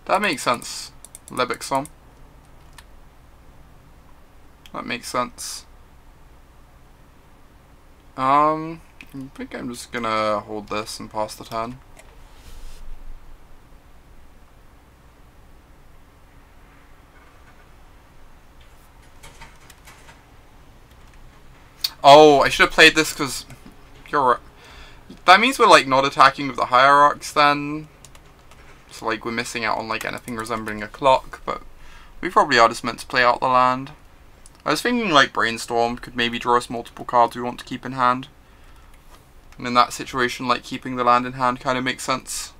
That makes sense, Lebixon. That makes sense. I think I'm just gonna hold this and pass the turn. Oh, I should have played this because you're right. That means we're like not attacking with the hierarchs then. So like we're missing out on like anything resembling a clock, but we probably are just meant to play out the land. I was thinking like Brainstorm could maybe draw us multiple cards we want to keep in hand. And in that situation, like keeping the land in hand kind of makes sense.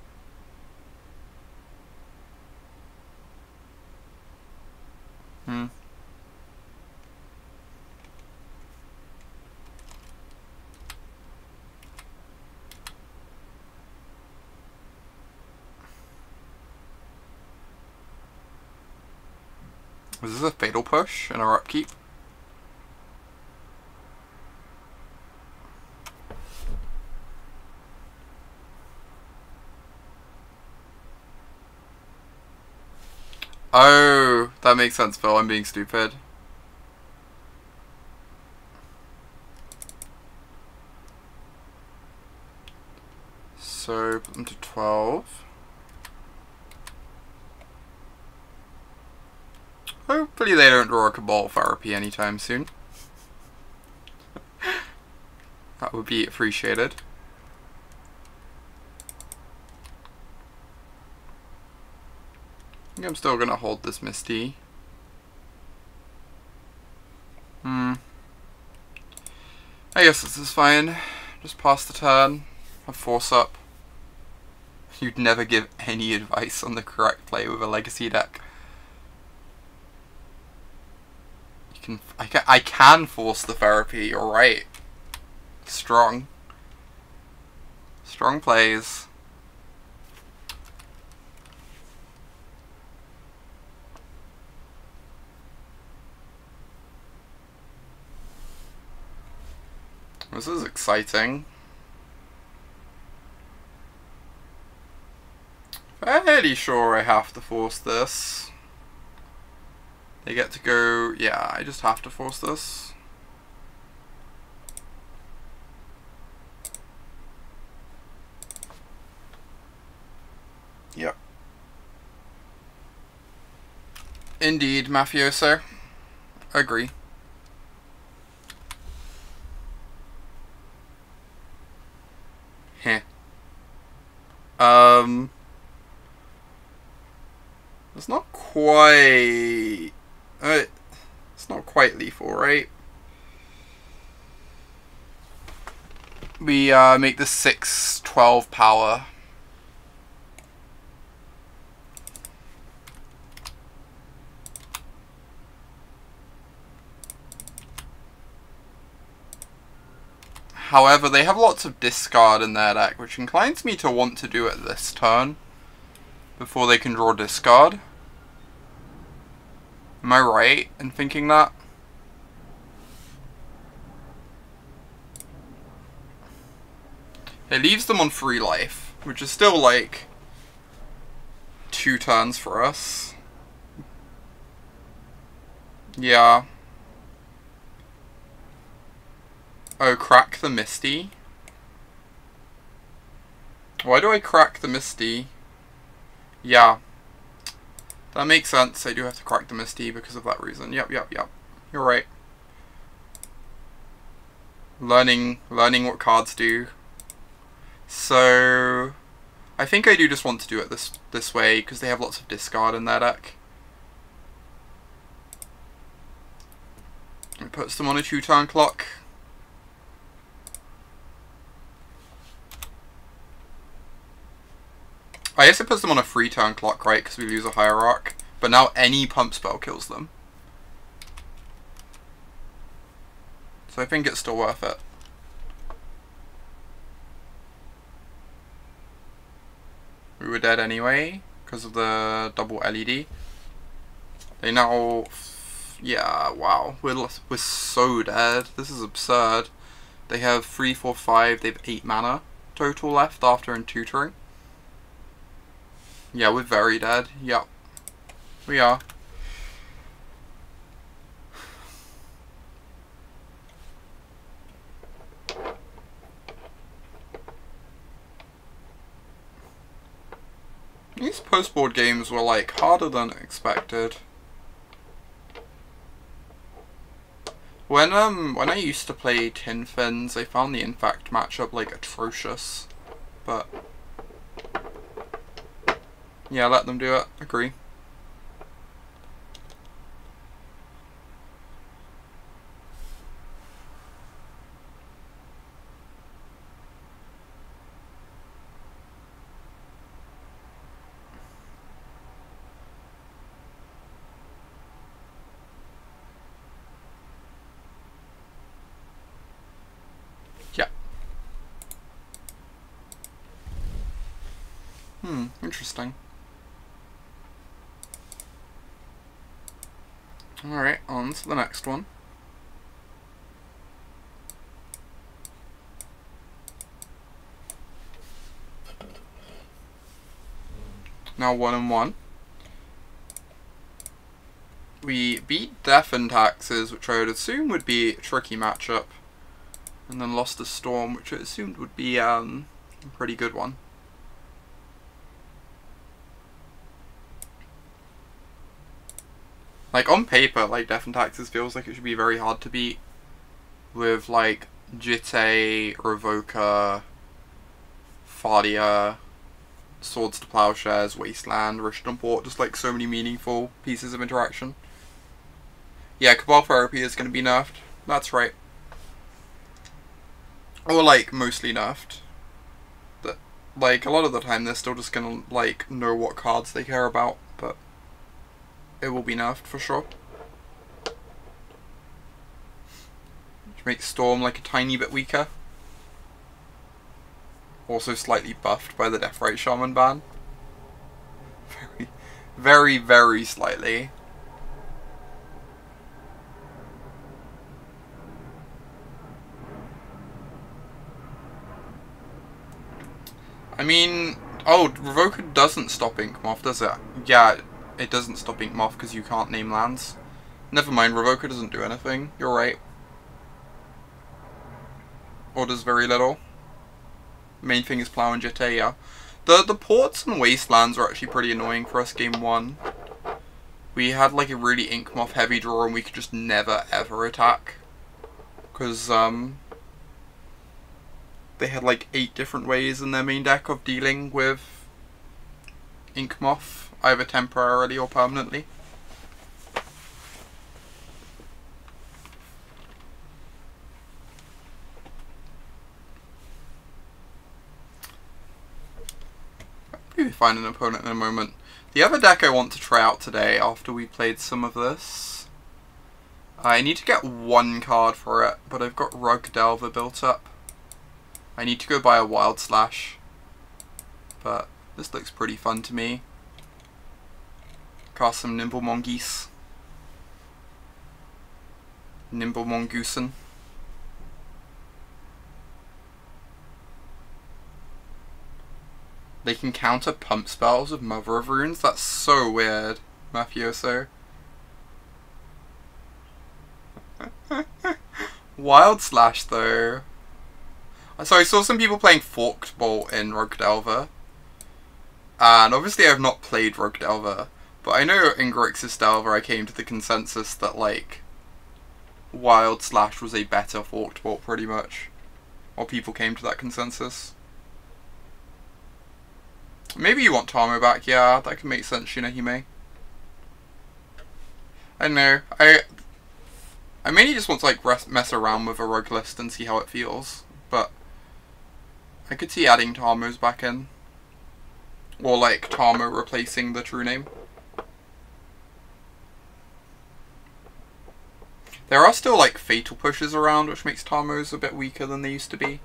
Was this a fatal push in our upkeep? Oh, that makes sense, Phil. I'm being stupid. So, put them to 12. Hopefully they don't draw a Cabal Therapy anytime soon. That would be appreciated. I think I'm still gonna hold this Misty. I guess this is fine. Just pass the turn. Have force up. You'd never give any advice on the correct play with a legacy deck. I can force the therapy, you're right. Strong. Strong plays. This is exciting. Fairly sure I have to force this. They get to go... Yeah, I just have to force this. Yep. Indeed, mafioso. Agree. Heh. It's not quite... it's not quite lethal, right? We make the 6/12 power. However, they have lots of discard in their deck, which inclines me to want to do it this turn before they can draw discard. Am I right in thinking that? It leaves them on 3 life, which is still like 2 turns for us. Yeah. Oh, crack the Misty. Why do I crack the Misty? Yeah. That makes sense. I do have to crack the Misty because of that reason. Yep. You're right. Learning what cards do. So, I think I do just want to do it this way because they have lots of discard in their deck. It puts them on a 2-turn clock. I guess it puts them on a 3-turn clock, right? Because we lose a Hierarch. But now any pump spell kills them. So I think it's still worth it. We were dead anyway, because of the double LED. They now... Yeah, wow. We're so dead. This is absurd. They have 3, 4, 5. They have 8 mana total left after tutoring. Yeah, we're very dead. Yep. We are. These post-board games were like harder than expected. When I used to play Tin Fins, I found the Infect matchup like atrocious. But yeah, let them do it. Agree. Yeah. Interesting. Alright, on to the next one. Now 1-1. We beat Death and Taxes, which I would assume would be a tricky matchup. And then lost to Storm, which I assumed would be a pretty good one. Like, on paper, like, Death and Taxes feels like it should be very hard to beat. With, like, Jitte, Revoker, Fadia, Swords to Plowshares, Wasteland, Rishton Port, just like so many meaningful pieces of interaction. Yeah, Cabal Therapy is going to be nerfed. That's right. Or like, mostly nerfed. But, like, a lot of the time they're still just going to, like, know what cards they care about, but it will be nerfed for sure. Which makes Storm like a tiny bit weaker. Also slightly buffed by the Deathrite Shaman ban. Very, very slightly. I mean, oh, Revoker doesn't stop Inkmoth, does it? Yeah, it doesn't stop Inkmoth because you can't name lands. Never mind, Revoker doesn't do anything. You're right. Or does very little. Main thing is Plow and Jitte, yeah. The ports and wastelands are actually pretty annoying for us game 1. We had like a really Inkmoth heavy draw and we could just never ever attack. Because they had like 8 different ways in their main deck of dealing with Inkmoth, either temporarily or permanently. Maybe find an opponent in a moment. The other deck I want to try out today after we played some of this, I need to get 1 card for it, but I've got Rug Delver built up. I need to go buy a Wild Slash, but this looks pretty fun to me. Cast some Nimble Mongoose. Nimble Mongoosen. They can counter pump spells with Mother of Runes? That's so weird, Mafioso. Wild Slash, though. So I saw some people playing Forked Bolt in Rug Delver. And obviously I have not played Rug Delver. But I know in Grixis Delver I came to the consensus that, like, Wild Slash was a better Forked Bolt, pretty much. Or people came to that consensus. Maybe you want Tamo back, yeah, that can make sense, Shinohime. I don't know, I mainly just want to like mess around with a rogue list and see how it feels, but I could see adding Tamos back in. Or like Tamo replacing the true name. There are still like fatal pushes around, which makes Tamos a bit weaker than they used to be.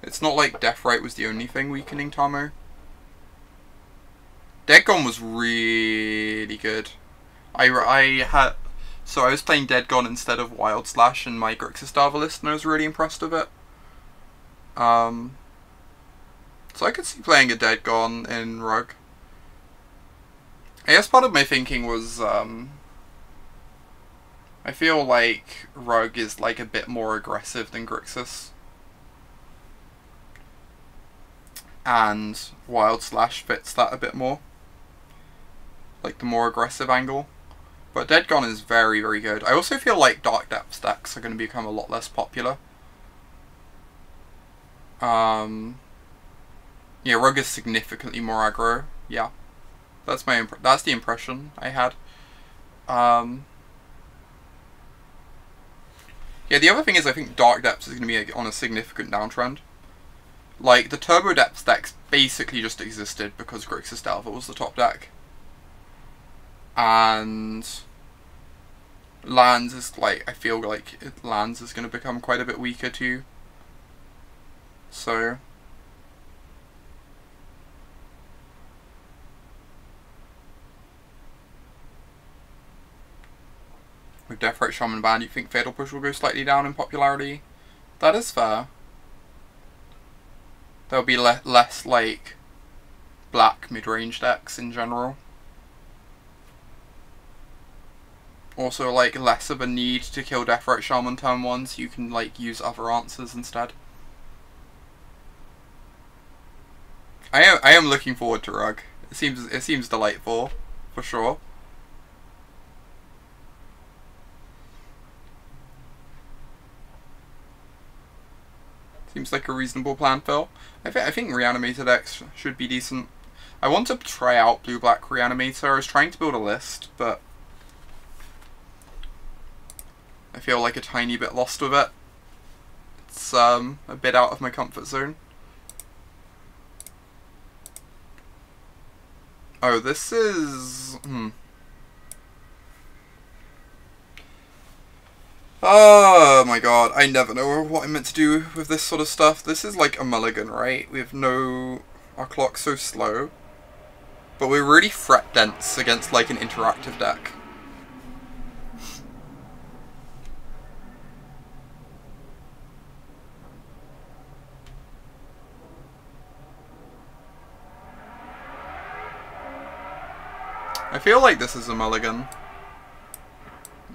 It's not like Deathrite was the only thing weakening Tamo. Dead Gone was really good. I was playing Dead Gone instead of Wild Slash in my Grixis Delver list, and I was really impressed with it. So I could see playing a Dead Gone in Rug. I guess part of my thinking was, I feel like Rug is like a bit more aggressive than Grixis. And Wild Slash fits that a bit more. Like the more aggressive angle. But Dead Gone is very, very good. I also feel like Dark Depths decks are going to become a lot less popular. Yeah, Rug is significantly more aggro. Yeah, that's the impression I had. Yeah, the other thing is I think Dark Depths is going to be on a significant downtrend. Like, the Turbo Depths decks basically just existed because Grixis Delver was the top deck. And Lands is like, I feel like Lands is going to become quite a bit weaker too. So With Deathrite Shaman banned, you think Fatal Push will go slightly down in popularity? That is fair. There'll be less, like, black mid-range decks in general. Also, like, less of a need to kill Deathrite Shaman turn 1, so you can, like, use other answers instead. I am looking forward to Rug. It seems delightful, for sure. Seems like a reasonable plan, Phil. I think Reanimator decks should be decent. I want to try out blue-black Reanimator. I was trying to build a list, but I feel like a tiny bit lost with it. It's a bit out of my comfort zone. Oh, this is... Oh my god, I never know what I'm meant to do with this sort of stuff. This is like a mulligan, right? We have no... Our clock's so slow. But we're really threat dense against like an interactive deck. I feel like this is a mulligan.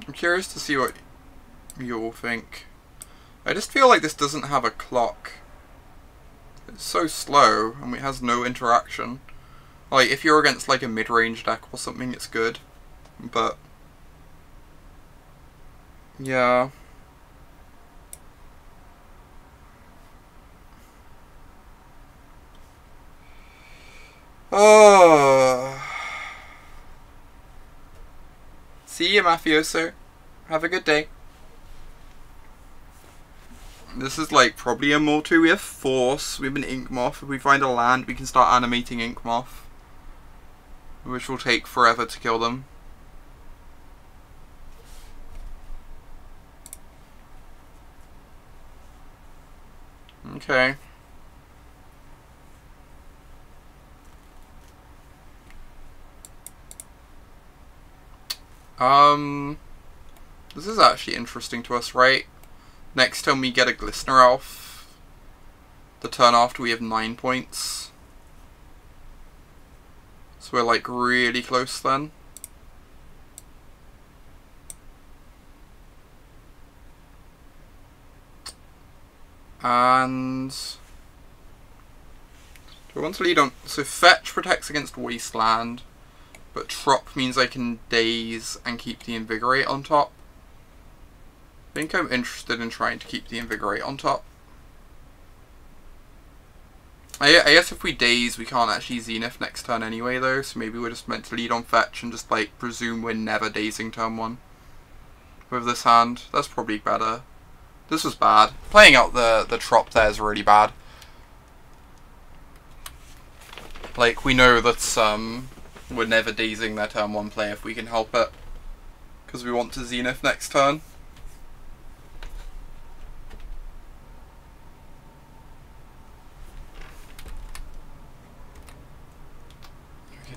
I'm curious to see what you all think. I just feel like this doesn't have a clock. It's so slow and it has no interaction. Like, if you're against like a mid-range deck or something, it's good. But yeah. Oh. See you, Mafioso. Have a good day. This is like probably a Mortu. We have Force. We have an Ink Moth. If we find a land, we can start animating Ink Moth, which will take forever to kill them. Okay. This is actually interesting to us, right? Next turn we get a Glistener Elf. The turn after we have 9 points. So we're like really close then. And do we want to lead on? So Fetch protects against Wasteland, but Trop means I can Daze and keep the Invigorate on top. I think I'm interested in trying to keep the Invigorate on top. I guess if we Daze, we can't actually Zenith next turn anyway though, so maybe we're just meant to lead on Fetch and just like presume we're never Dazing turn 1 with this hand. That's probably better. This was bad. Playing out the Trop there is really bad. Like, we know that we're never Dazing their turn 1 play if we can help it, because we want to Zenith next turn.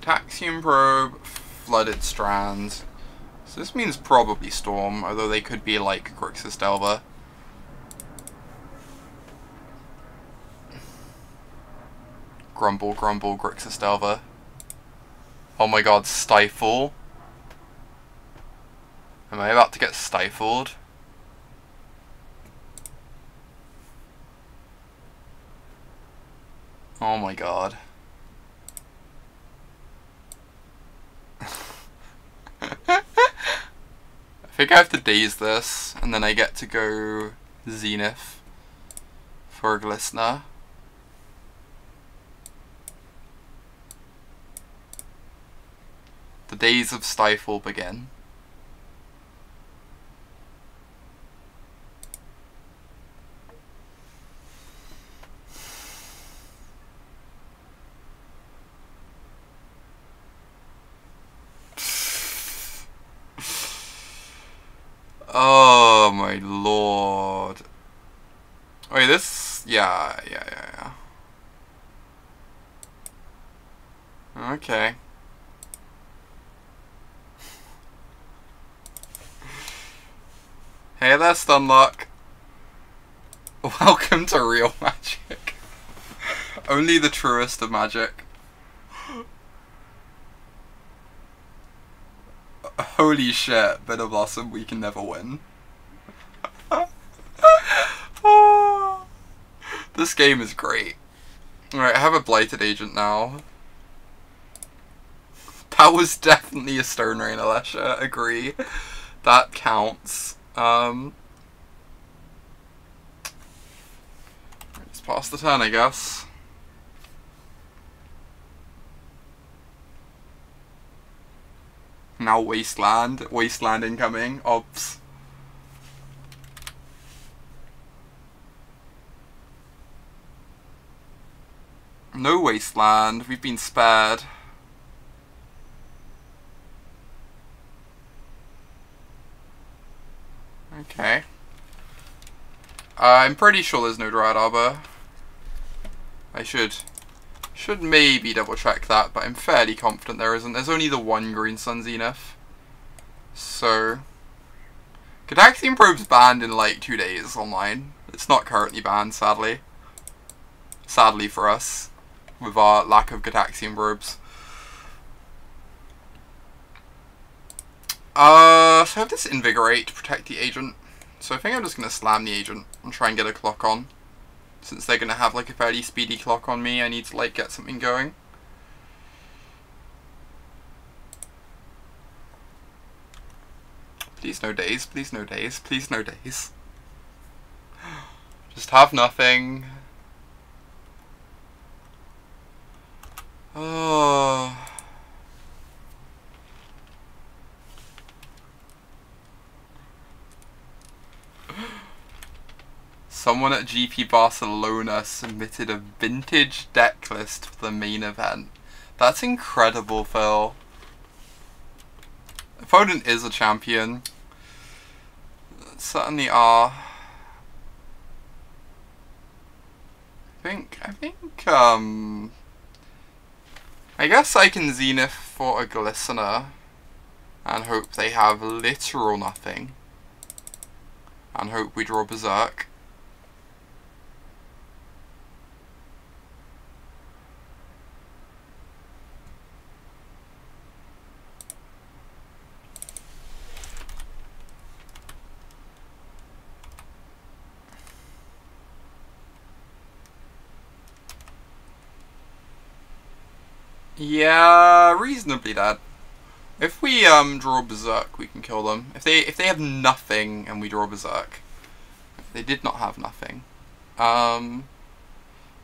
Taxium Probe, Flooded Strands. So this means probably Storm, although they could be like Grixis Delver. Grumble, Grumble, Grixis Delver. Oh my god, Stifle. Am I about to get stifled? Oh my god. I think I have to Daze this, and then I get to go Zenith for a Glistener. The days of Stifle begin. Oh my lord. Wait, this... Yeah. Okay. Hey there, Stunlock. Welcome to real magic. Only the truest of magic. Holy shit, Bitter Blossom, we can never win. Oh, this game is great. Alright, I have a Blighted Agent now. That was definitely a Stone Rain, Alessia, agree. That counts. Just pass the turn, I guess. Now Wasteland. Wasteland incoming. Obs. No Wasteland. We've been spared. Okay. I'm pretty sure there's no Dryad Arbor. I should maybe double check that, but I'm fairly confident there isn't. There's only the one Green Sun Zenith. So Gataxian Probe's banned in like 2 days online. It's not currently banned, sadly. Sadly for us, with our lack of Gataxian Probes. So I have this Invigorate to protect the agent. So I think I'm just going to slam the agent and try and get a clock on. Since they're going to have like a fairly speedy clock on me, I need to like get something going. Please no days, please no days, please no days. Just have nothing. Oh. Someone at GP Barcelona submitted a vintage deck list for the main event. That's incredible, Phil. Opponent is a champion. Certainly are. I guess I can Zenith for a Glistener and hope they have literal nothing. And hope we draw Berserk. Yeah, reasonably dead. If we draw Berserk, we can kill them. If they have nothing and we draw Berserk, they did not have nothing. Now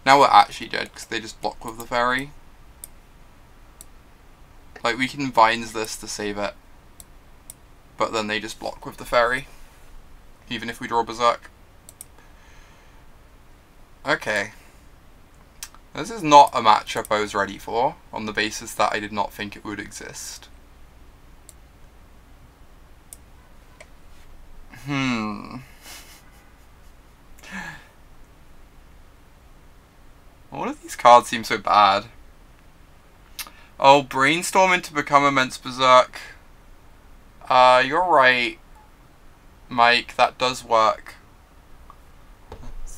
we're actually dead because they just block with the fairy. Like we can Vines this to save it, but then they just block with the fairy, even if we draw Berserk. Okay. This is not a matchup I was ready for, on the basis that I did not think it would exist. All of these cards seem so bad. Oh, Brainstorming to become Immense Berserk. You're right, Mike, that does work.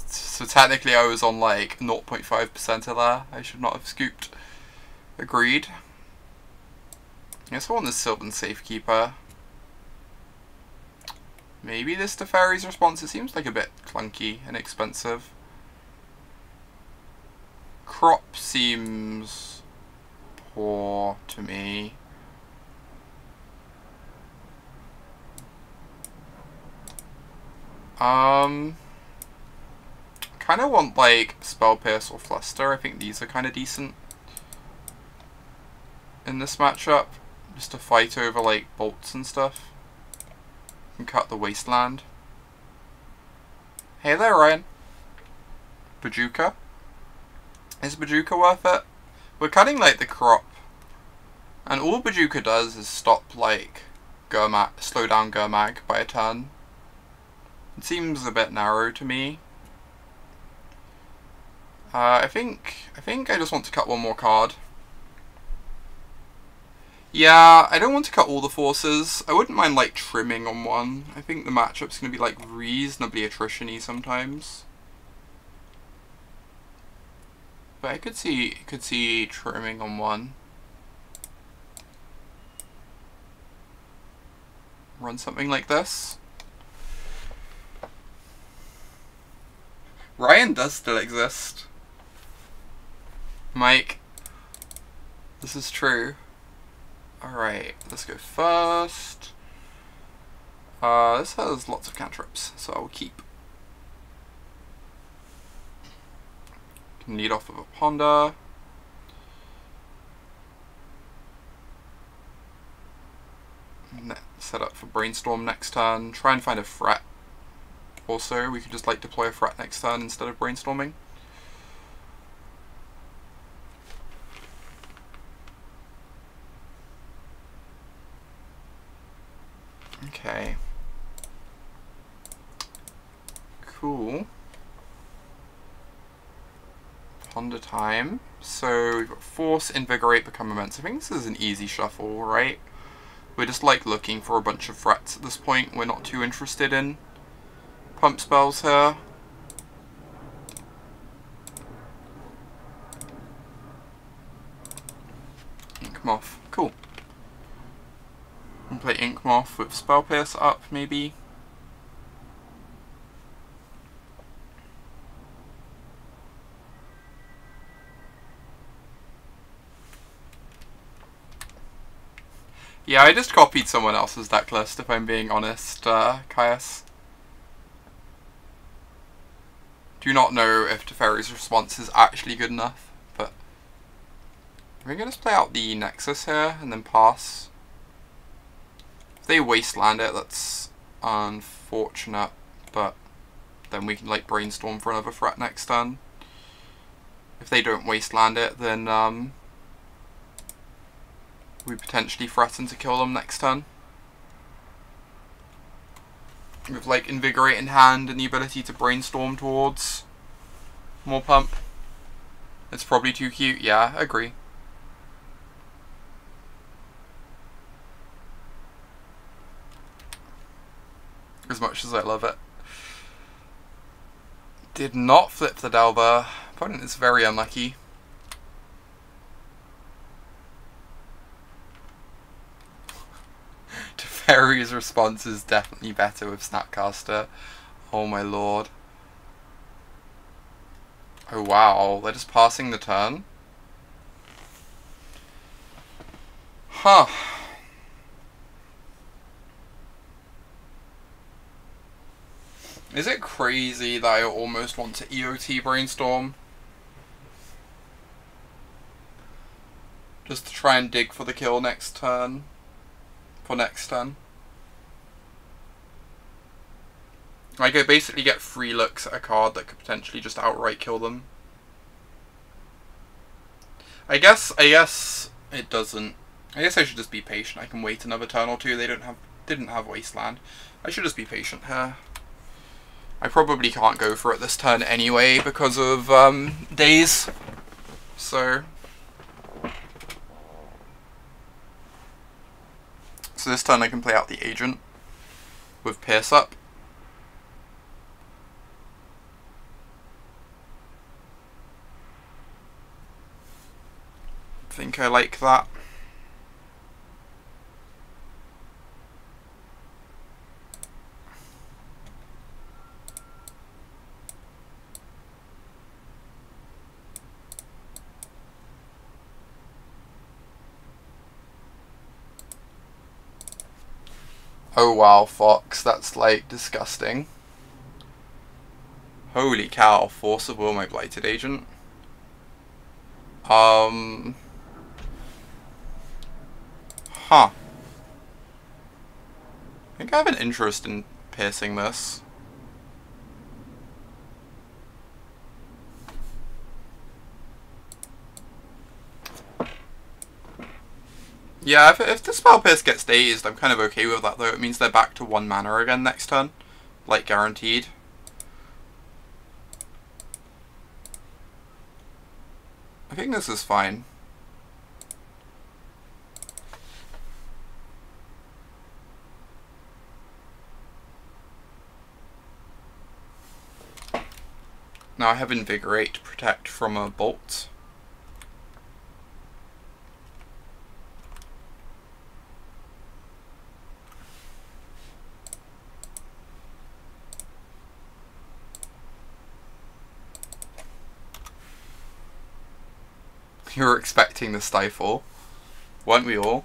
So technically I was on like 0.5% of there. I should not have scooped. Agreed. I guess I want this Sylvan Safekeeper. Maybe this Teferi's Response. It seems like a bit clunky and expensive. Crop seems poor to me. Kind of want like Spell Pierce or Fluster. I think these are kind of decent in this matchup, just to fight over like bolts and stuff. And cut the Wasteland. Hey there, Ryan. Bajuka. Is Bajuka worth it? We're cutting like the crop, and all Bajuka does is stop like slow down Gurmag by a turn. It seems a bit narrow to me. I think I just want to cut one more card. Yeah, I don't want to cut all the forces. I wouldn't mind, like, trimming on one. I think the matchup's going to be, like, reasonably attrition-y sometimes. But I could see trimming on one. Run something like this. Ryan does still exist. Mike. This is true. Alright, let's go first. This has lots of cantrips, so I'll keep. Can lead off with a ponder. Set up for brainstorm next turn. Try and find a threat. Also, we could just like deploy a threat next turn instead of brainstorming. Okay. Cool. Ponder time. So we've got Force, Invigorate, Become Immense. I think this is an easy shuffle, right? We're just like looking for a bunch of threats at this point. We're not too interested in pump spells here. Inkmoth. Cool. And play Inkmoth with Spell Pierce up, maybe. Yeah, I just copied someone else's deck list, if I'm being honest, Caius. Do not know if Teferi's response is actually good enough, but we're going to play out the Nexus here and then pass. If they wasteland it, that's unfortunate, but then we can like brainstorm for another threat next turn. If they don't wasteland it, then we potentially threaten to kill them next turn. With like Invigorate in hand and the ability to brainstorm towards more pump. It's probably too cute, yeah, I agree. As much as I love it. Did not flip the Delver. Opponent is very unlucky. Teferi's response is definitely better with Snapcaster. Oh my lord. Oh wow, they're just passing the turn? Huh. Is it crazy that I almost want to EOT Brainstorm? Just to try and dig for the kill next turn. For next turn. Like, I basically get 3 looks at a card that could potentially just outright kill them. I guess it doesn't. I guess I should just be patient. I can wait another turn or two. They didn't have Wasteland. I should just be patient here. I probably can't go for it this turn anyway because of days. So this turn I can play out the Agent with Pierce up. I think I like that. Oh wow, Fox, that's like disgusting. Holy cow, Force of Will, my Blighted Agent. Huh. I think I have an interest in piercing this. Yeah, if the Spell Pierce gets dazed, I'm kind of okay with that though. It means they're back to 1 mana again next turn. Like, guaranteed. I think this is fine. Now I have Invigorate to protect from a bolt. You were expecting the Stifle, weren't we all?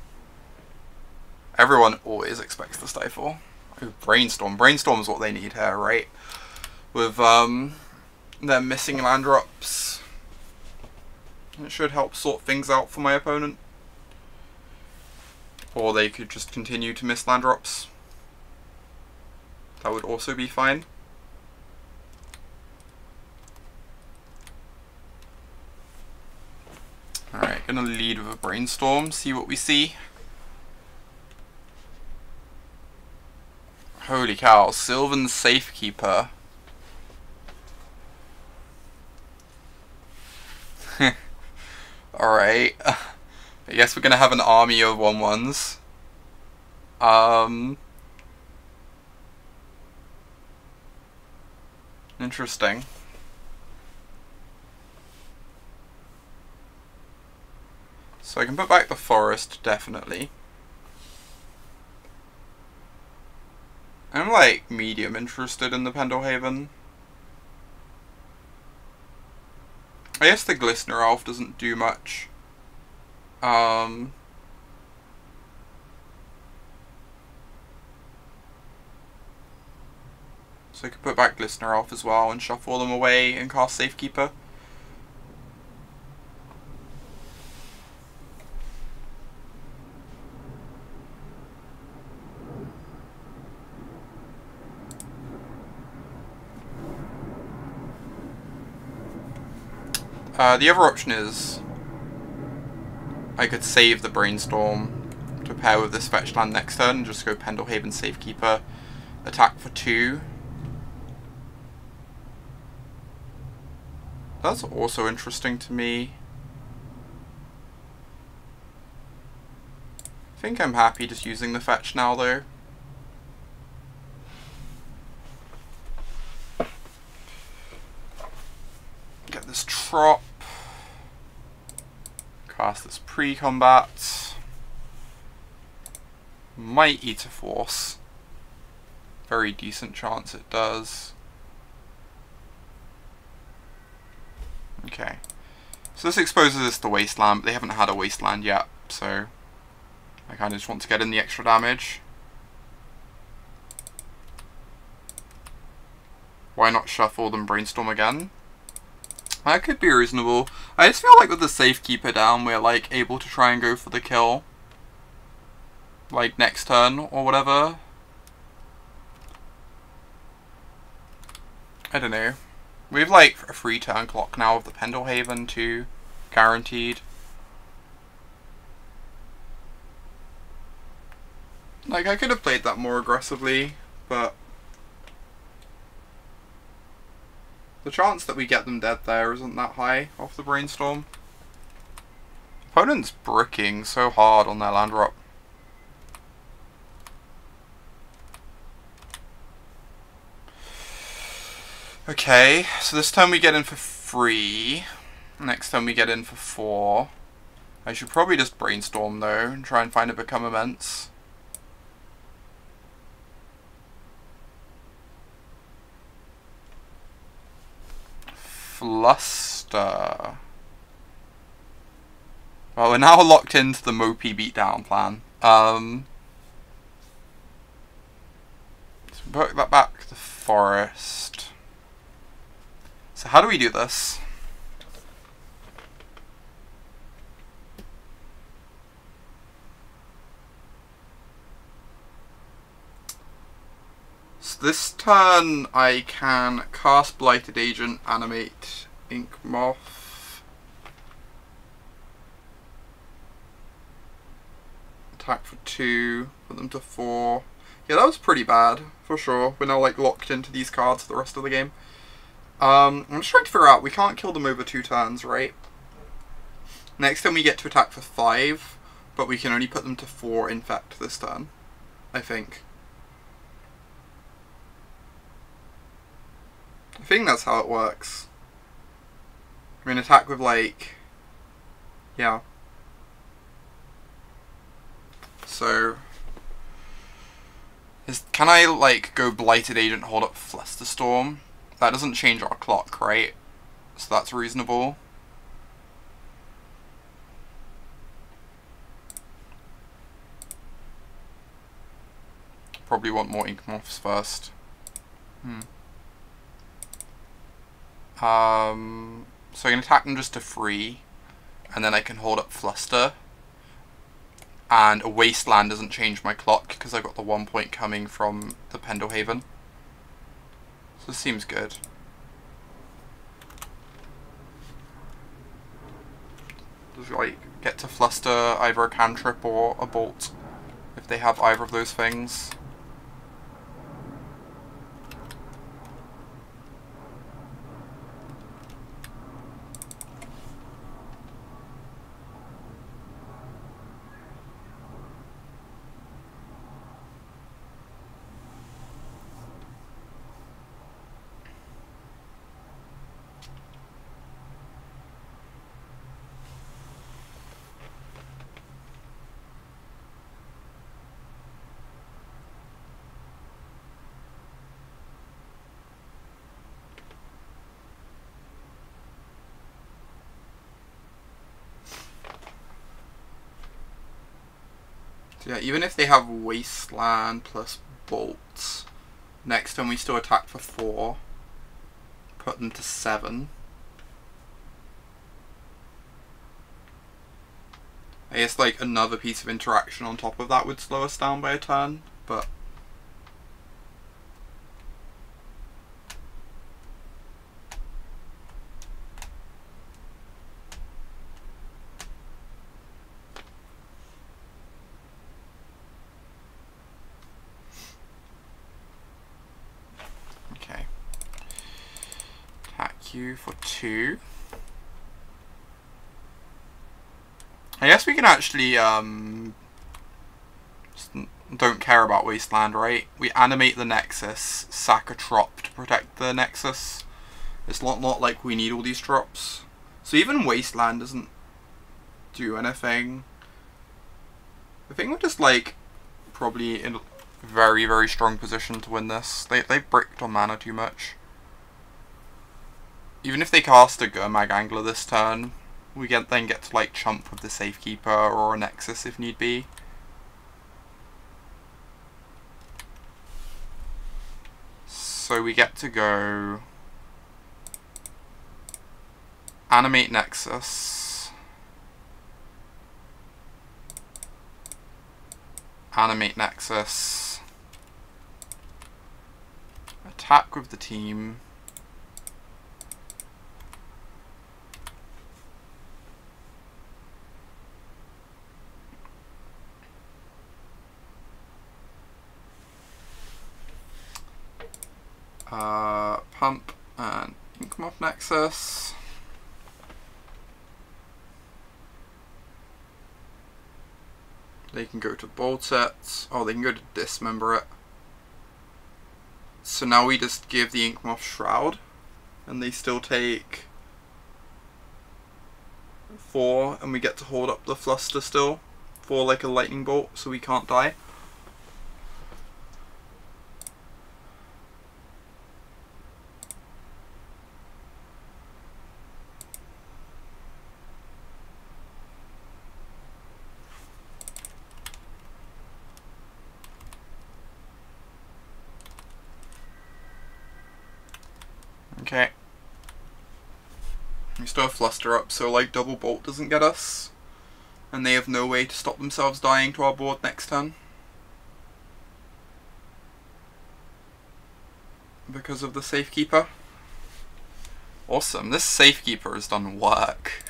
Everyone always expects the Stifle. Ooh, Brainstorm. Brainstorm's what they need here, right? With their missing land drops. It should help sort things out for my opponent. Or they could just continue to miss land drops. That would also be fine. Alright, gonna lead with a Brainstorm, see what we see. Holy cow, Sylvan Safekeeper. Alright. I guess we're gonna have an army of 1/1s. Interesting. So I can put back the forest, definitely. I'm like medium interested in the Pendelhaven. I guess the Glistener Elf doesn't do much. So I could put back Glistener Elf as well and shuffle them away and cast Safekeeper. The other option is I could save the Brainstorm to pair with this fetch land next turn and just go Pendelhaven Safekeeper, attack for 2. That's also interesting to me. I think I'm happy just using the fetch now though. Get this Trop. Cast this pre-combat. Might eat a Force. Very decent chance it does. Okay. So this exposes us to Wasteland, but they haven't had a Wasteland yet, so I kind of just want to get in the extra damage. Why not shuffle them Brainstorm again? That could be reasonable. I just feel like with the Safekeeper down, we're like able to try and go for the kill. Like next turn or whatever. I don't know. We have like a 3-turn clock now of the Pendelhaven too, guaranteed. Like I could have played that more aggressively, but the chance that we get them dead there isn't that high off the Brainstorm. Opponent's bricking so hard on their land drop. Okay, so this time we get in for 3. Next time we get in for 4. I should probably just Brainstorm though and try and find it Become Immense. Fluster. Well, we're now locked into the Mopey beatdown plan. So put that back to the forest. So how do we do this? So this turn I can cast Blighted Agent, animate Ink Moth, attack for 2, put them to 4. Yeah, that was pretty bad, for sure. We're now like locked into these cards for the rest of the game. I'm just trying to figure out, we can't kill them over 2 turns, right? Next time we get to attack for 5, but we can only put them to 4 Infect this turn, I think. I think that's how it works. mean, attack with, like... Yeah. So... Can I, like, go Blighted Agent, hold up Flusterstorm? That doesn't change our clock, right? So that's reasonable. Probably want more Ink Moths first. So I can attack them just to free, and then I can hold up Fluster. And a Wasteland doesn't change my clock because I've got the 1 point coming from the Pendelhaven. So this seems good. Just like get to Fluster either a cantrip or a bolt if they have either of those things. So yeah, even if they have Wasteland plus Bolts, next turn we still attack for 4, put them to 7. I guess like another piece of interaction on top of that would slow us down by a turn, but... Okay. Attack you for 2. I guess we can actually, don't care about Wasteland, right? We animate the Nexus, sack a trop to protect the Nexus. It's not like we need all these trops. So even Wasteland doesn't do anything. I think we're just, like, probably in a very, very strong position to win this. They bricked on mana too much. Even if they cast a Gurmag Angler this turn, we then get to like chump with the Safekeeper or a Nexus if need be. So we get to go animate Nexus, animate Nexus, attack with the team. Pump and Ink Moth Nexus. They can go to bolt it. Oh, they can go to dismember it. So now we just give the Ink Moth Shroud, and they still take 4, and we get to hold up the Fluster still for like a lightning bolt, so we can't die. Okay. We still have Fluster up, so like double bolt doesn't get us. And they have no way to stop themselves dying to our board next turn. Because of the Safekeeper. Awesome, this Safekeeper has done work.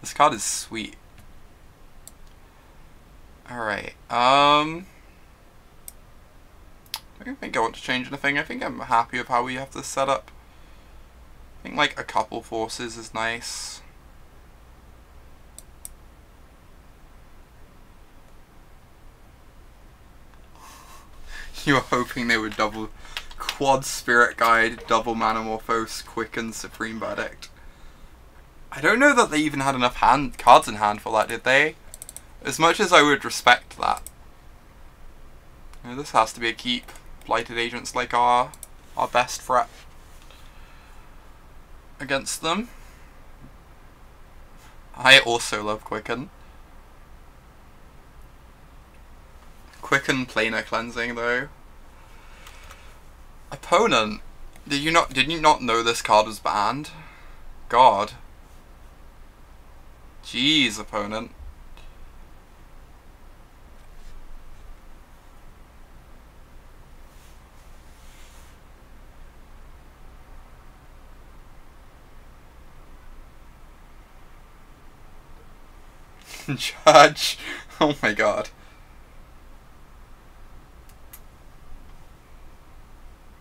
This card is sweet. Alright, I don't think I want to change anything. I think I'm happy with how we have this set up. I think like a couple forces is nice. You were hoping they would double quad Spirit Guide, double Manamorphose, Quicken, Supreme Verdict. I don't know that they even had enough cards in hand for that, did they? As much as I would respect that. You know, this has to be a keep. Blighted Agent's like our best threat against them. I also love Quicken. Quicken planar cleansing though. Opponent, did you not know this card was banned? God. Jeez, opponent. Judge. Oh my god.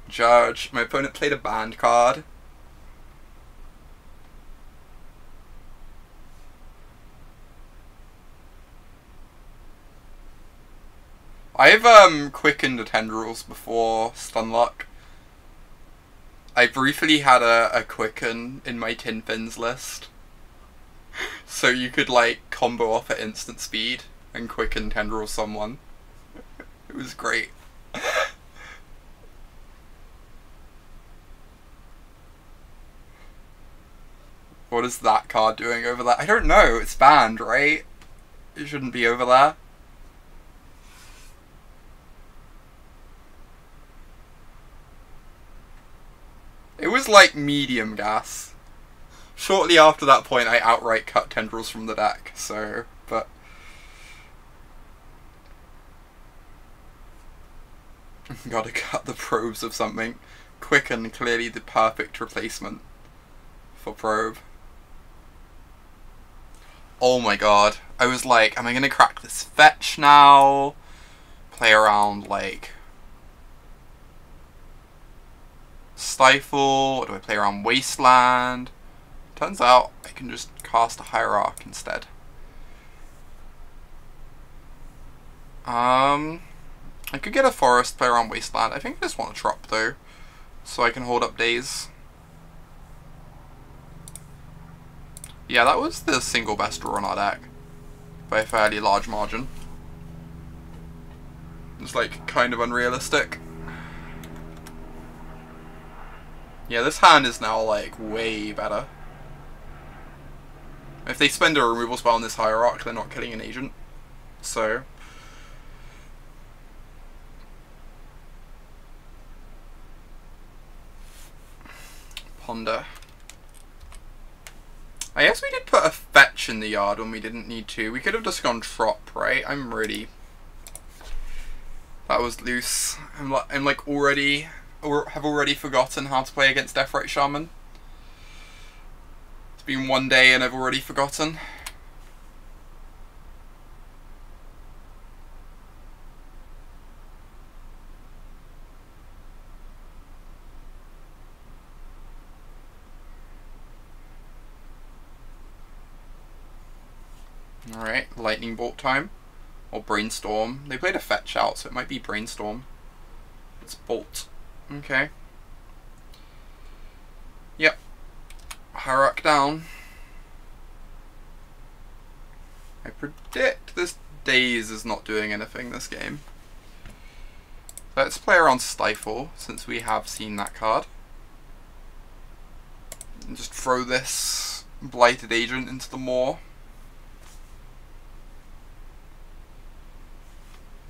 Judge. My opponent played a banned card. I've quickened the tendrils before Stunlock. I briefly had a quicken in my tin fins list. So you could like combo off at instant speed and quicken tendril someone. It was great. What is that card doing over there? I don't know, it's banned, right? It shouldn't be over there. It was like medium gas. Shortly after that point, I outright cut tendrils from the deck, so, but... Gotta cut the probes of something. Quicken, clearly the perfect replacement for probe. Oh my god. I was like, am I gonna crack this fetch now? Play around, like... Stifle, or do I play around Wasteland? Turns out I can just cast a Hierarch instead. I could get a Forest, play around Wasteland. I think I just want to drop though, so I can hold up days. Yeah, that was the single best draw on our deck, by a fairly large margin. It's like kind of unrealistic. Yeah, this hand is now like way better. If they spend a removal spell on this Hierarch, they're not killing an agent. So... Ponder. I guess we did put a fetch in the yard when we didn't need to. We could have just gone trop, right? I'm really... That was loose. I'm like already... have already forgotten how to play against Deathrite Shaman. It's been one day and I've already forgotten. Alright, lightning bolt time. Or brainstorm. They played a fetch out, so it might be brainstorm. It's bolt. Okay. Yep. Hierarch down. I predict this Daze is not doing anything this game. Let's play around Stifle, since we have seen that card. And just throw this Blighted Agent into the maw.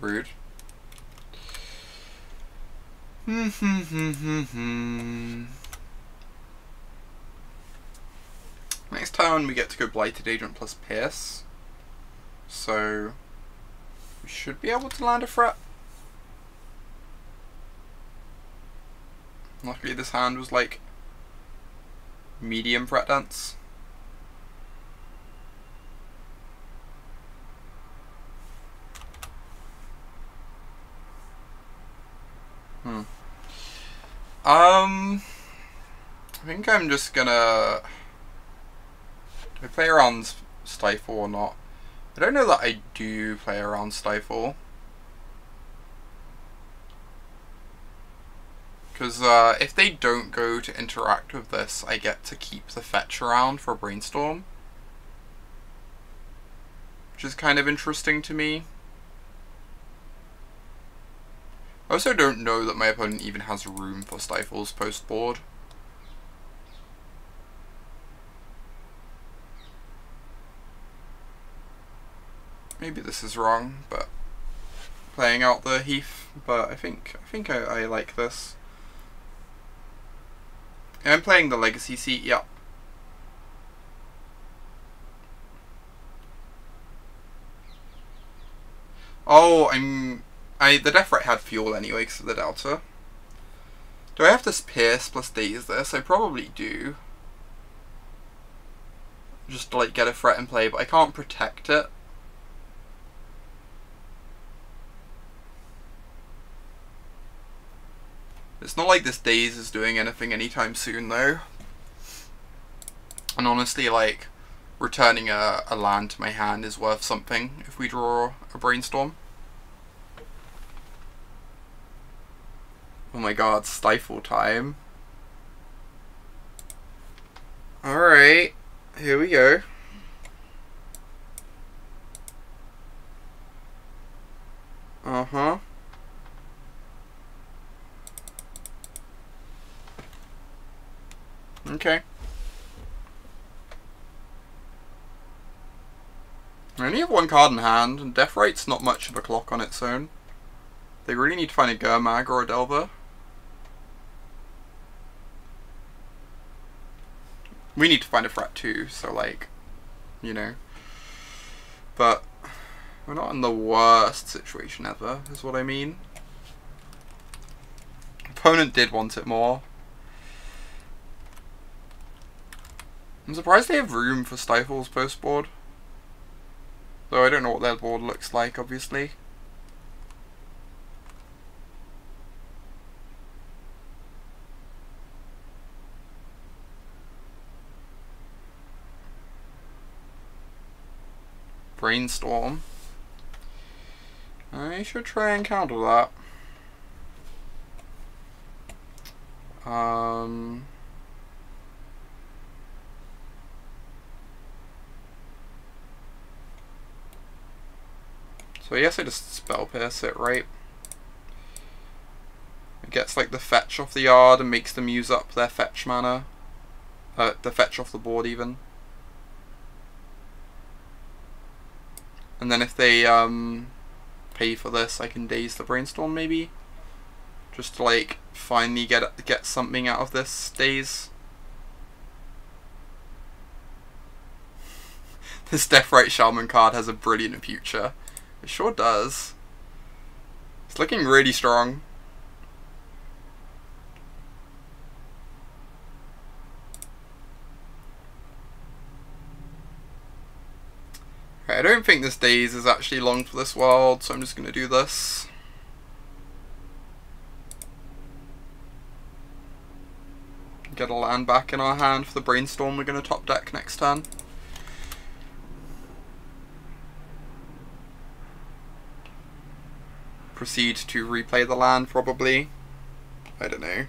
Rude. Next turn we get to go Blighted Agent plus Pierce. So we should be able to land a threat. Luckily this hand was like medium threat dense. I think I'm just gonna... Do I play around Stifle or not? I don't know that I do play around Stifle. Because if they don't go to interact with this, I get to keep the fetch around for Brainstorm. Which is kind of interesting to me. I also don't know that my opponent even has room for Stifles post-board. Maybe this is wrong, but playing out the Heath, but I think I like this. I'm playing the Legacy seat, yeah. Oh, the Death Ray had fuel anyway because of the Delta. Do I have to Pierce plus Daze this? I probably do. Just to like get a threat in play, but I can't protect it. It's not like this Daze is doing anything anytime soon though. And honestly, like, returning a land to my hand is worth something if we draw a Brainstorm. Oh my god, Stifle time. Alright, here we go. Uh-huh. Okay. I only have one card in hand, and Death Rate's not much of a clock on its own. They really need to find a Gurmag or a Delver. We need to find a threat too, so like, you know. But we're not in the worst situation ever, is what I mean. Opponent did want it more. I'm surprised they have room for Stifles post-board. Though I don't know what their board looks like, obviously. Brainstorm. I should try and counter that. So I guess I just Spell Pierce it, right? It gets like the fetch off the yard and makes them use up their fetch mana. The fetch off the board even. And then if they pay for this, I can Daze the Brainstorm maybe? Just to like finally get something out of this Daze. This Deathrite Shaman card has a brilliant future. It sure does. It's looking really strong. I don't think this Daze is actually long for this world, so I'm just going to do this. Get a land back in our hand for the Brainstorm we're going to top deck next turn. Proceed to replay the land, probably. I don't know.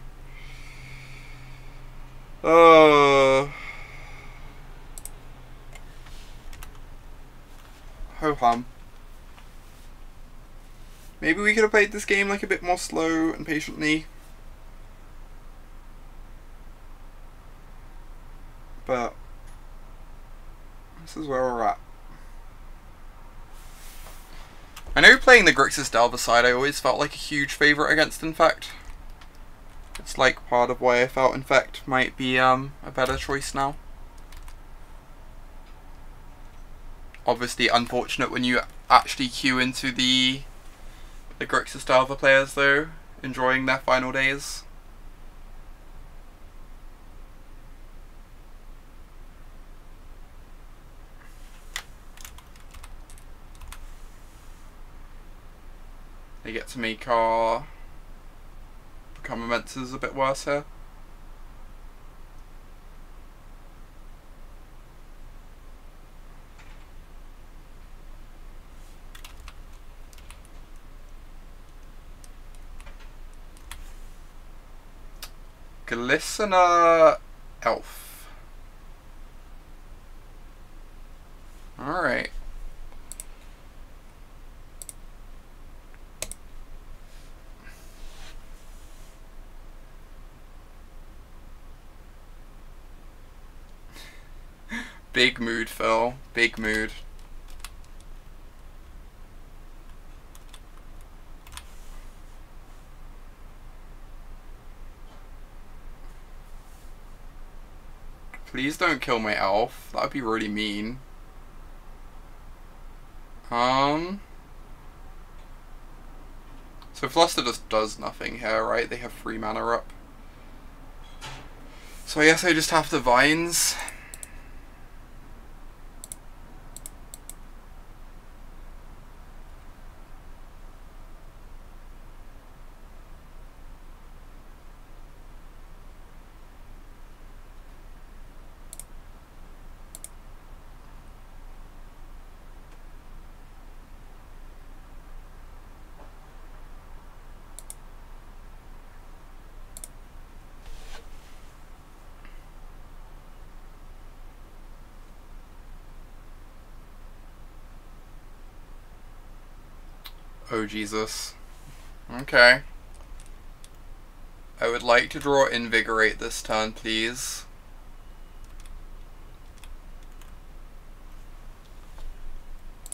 Ho-hum. Maybe we could have played this game like a bit more slow and patiently. But this is where we're at. I know playing the Grixis Delver side I always felt like a huge favourite against Infect. It's like part of why I felt Infect might be a better choice now. Obviously unfortunate when you actually queue into the Grixis Delver players though, enjoying their final days. They get to make our Become-Immenses a bit worse here. Glistener Elf. Alright. Big mood, Phil. Big mood. Please don't kill my elf. That'd be really mean. So Fluster just does nothing here, right? They have 3 mana up. So I guess I just have to Vines. Oh Jesus. Okay. I would like to draw Invigorate this turn, please.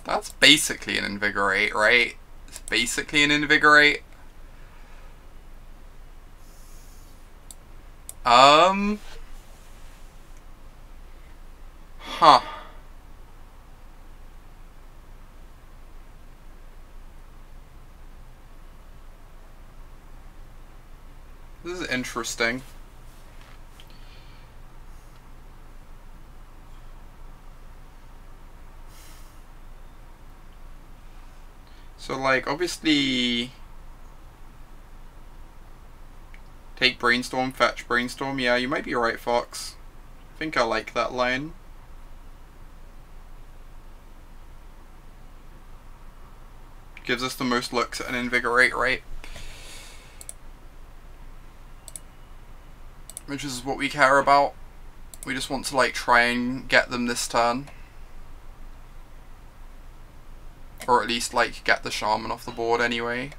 That's basically an Invigorate, right? It's basically an Invigorate. Huh. This is interesting. So, like, obviously... Take Brainstorm, fetch Brainstorm. Yeah, you might be right, Fox. I think I like that line. Gives us the most looks at an Invigorate, right? Which is what we care about. We just want to, like, try and get them this turn. Or at least, like, get the Shaman off the board anyway.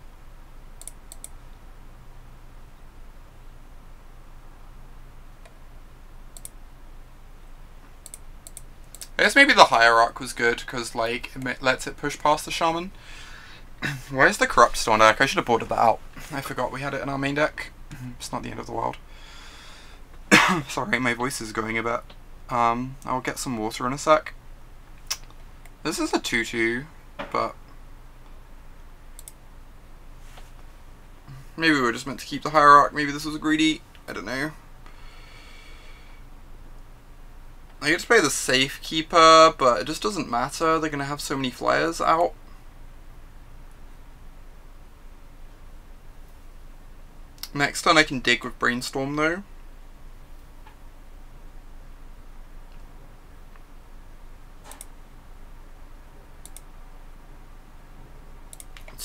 I guess maybe the Hierarch was good, because, like, it lets it push past the Shaman. Why is the Corrupt still on deck? I should have boarded that out. I forgot we had it in our main deck. It's not the end of the world. Sorry, my voice is going a bit. I'll get some water in a sec. This is a 2-2, but... maybe we were just meant to keep the Hierarch, maybe this was greedy, I don't know. I get to play the Safekeeper, but it just doesn't matter, they're going to have so many flyers out. Next turn I can dig with Brainstorm though.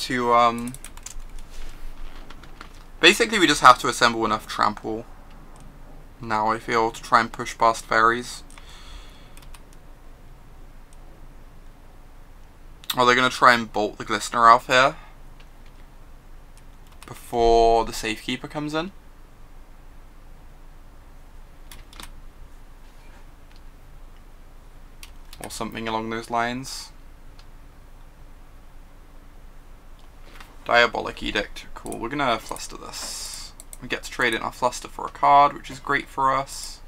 To, basically we just have to assemble enough Trample now, I feel, to try and push past fairies. Are they going to try and bolt the Glistener Elf here before the Safekeeper comes in? Or something along those lines. Diabolic Edict. Cool, we're going to Fluster this. We get to trade in our Fluster for a card, which is great for us.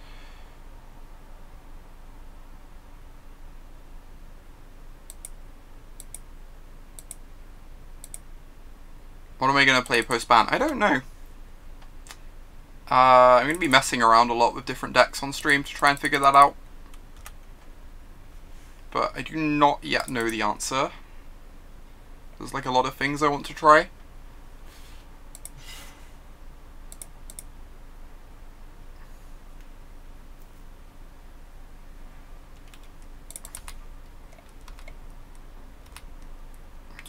What am I going to play post-ban? I don't know. I'm going to be messing around a lot with different decks on stream to try and figure that out. But I do not yet know the answer. There's like a lot of things I want to try.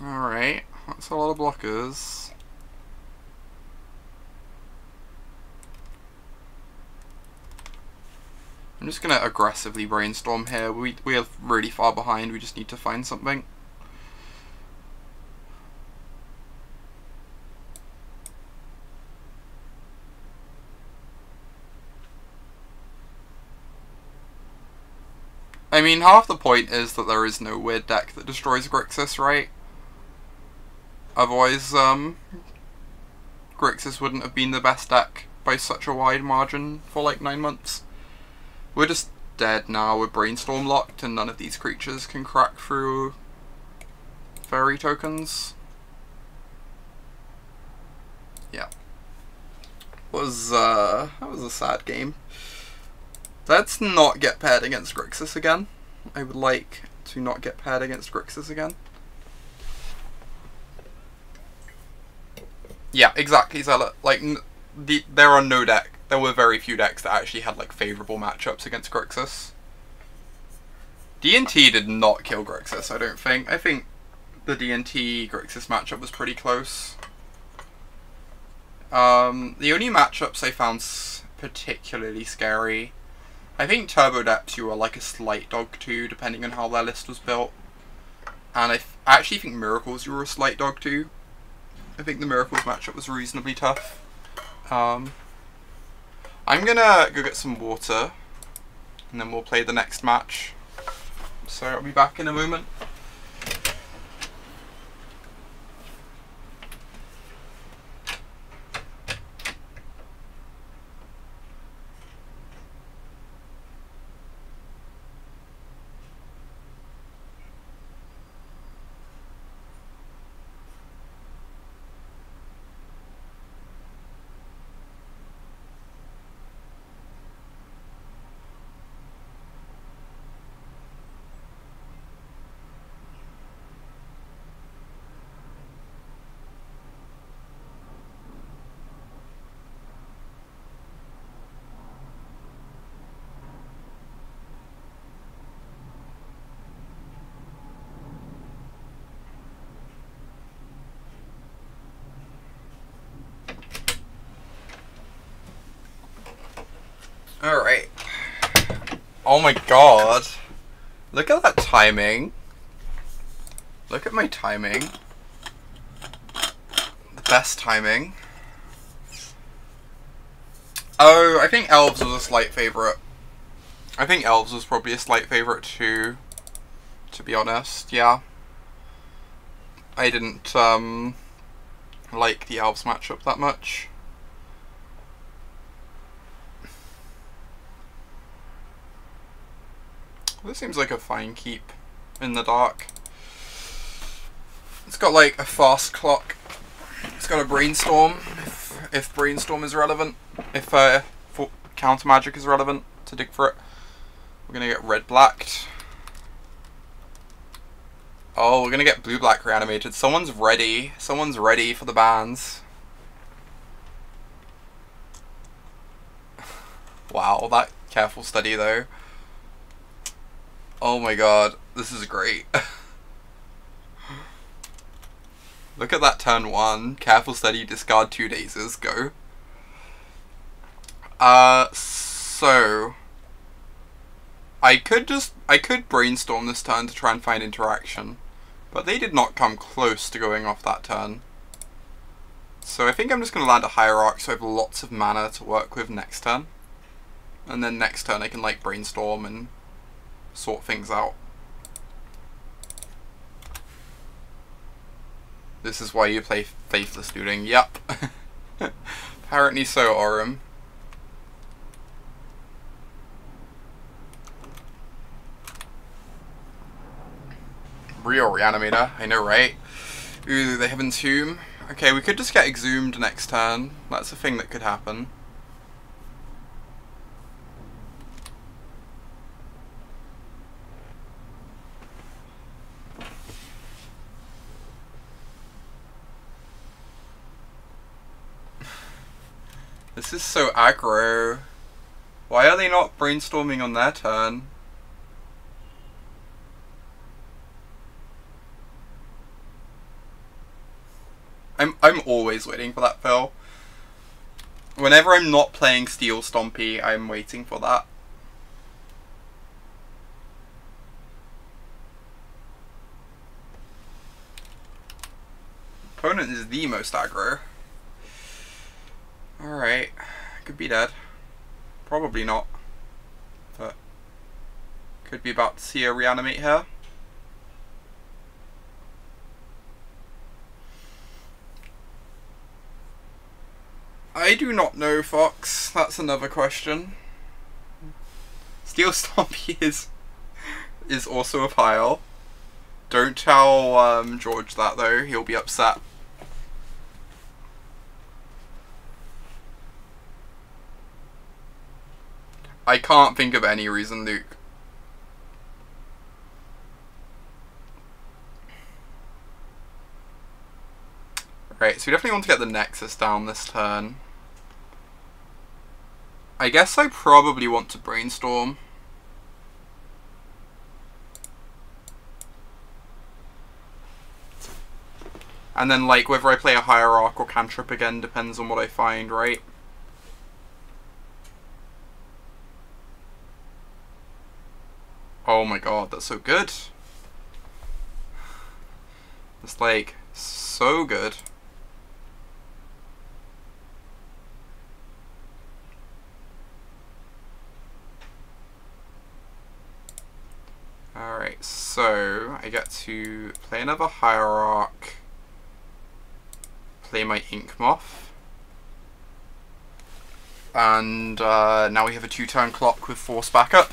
Alright, that's a lot of blockers. I'm just gonna aggressively brainstorm here. We are really far behind, we just need to find something. I mean, half the point is that there is no weird deck that destroys Grixis, right? Otherwise, Grixis wouldn't have been the best deck by such a wide margin for like 9 months. We're just dead now, we're brainstorm locked, and none of these creatures can crack through fairy tokens. Yeah. That was a sad game. Let's not get paired against Grixis again. I would like to not get paired against Grixis again. Yeah, exactly, Zealot. Like, there were very few decks that actually had like favourable matchups against Grixis. D&T did not kill Grixis, I don't think. I think the D&T Grixis matchup was pretty close. The only matchups I found particularly scary, I think Turbo Depths you were like a slight dog to, depending on how their list was built. And I actually think Miracles you were a slight dog to. I think the Miracles matchup was reasonably tough. I'm gonna go get some water, and then we'll play the next match. So I'll be back in a moment. Alright. Oh my god. Look at that timing. Look at my timing. The best timing. Oh, I think Elves was a slight favourite. I think Elves was probably a slight favourite too, to be honest, yeah. I didn't like the Elves matchup that much. This seems like a fine keep in the dark. It's got like a fast clock. It's got a brainstorm, if brainstorm is relevant. If counter magic is relevant to dig for it. We're gonna get red blacked. Oh, we're gonna get blue black reanimated. Someone's ready. Someone's ready for the bans. Wow, that careful study though. Oh my god, this is great. Look at that turn 1. Careful study, discard 2 dazes, go. So I could brainstorm this turn to try and find interaction, but they did not come close to going off that turn. So I think I'm just gonna land a Hierarch so I have lots of mana to work with next turn. And then next turn I can like brainstorm and sort things out. This is why you play Faithless Looting. Yep. Apparently so, Aurum. Real Reanimator, I know, right? Ooh, they have Entomb. Okay, we could just get Exhumed next turn. That's a thing that could happen. This is so aggro. Why are they not brainstorming on their turn? I'm always waiting for that fill. Whenever I'm not playing Steel Stompy, I'm waiting for that. Opponent is the most aggro. Alright. Could be dead. Probably not. But could be about to see a reanimate here. I do not know, Fox. That's another question. Steel Stompy is also a pile. Don't tell George that though, he'll be upset. I can't think of any reason, Luke. Right, so we definitely want to get the Nexus down this turn. I guess I probably want to brainstorm. And then, like, whether I play a Hierarch or Cantrip again depends on what I find, right? Oh my god, that's so good. It's, like, so good. Alright, so I get to play another Hierarch, play my Ink Moth, and now we have a 2-turn clock with force backup.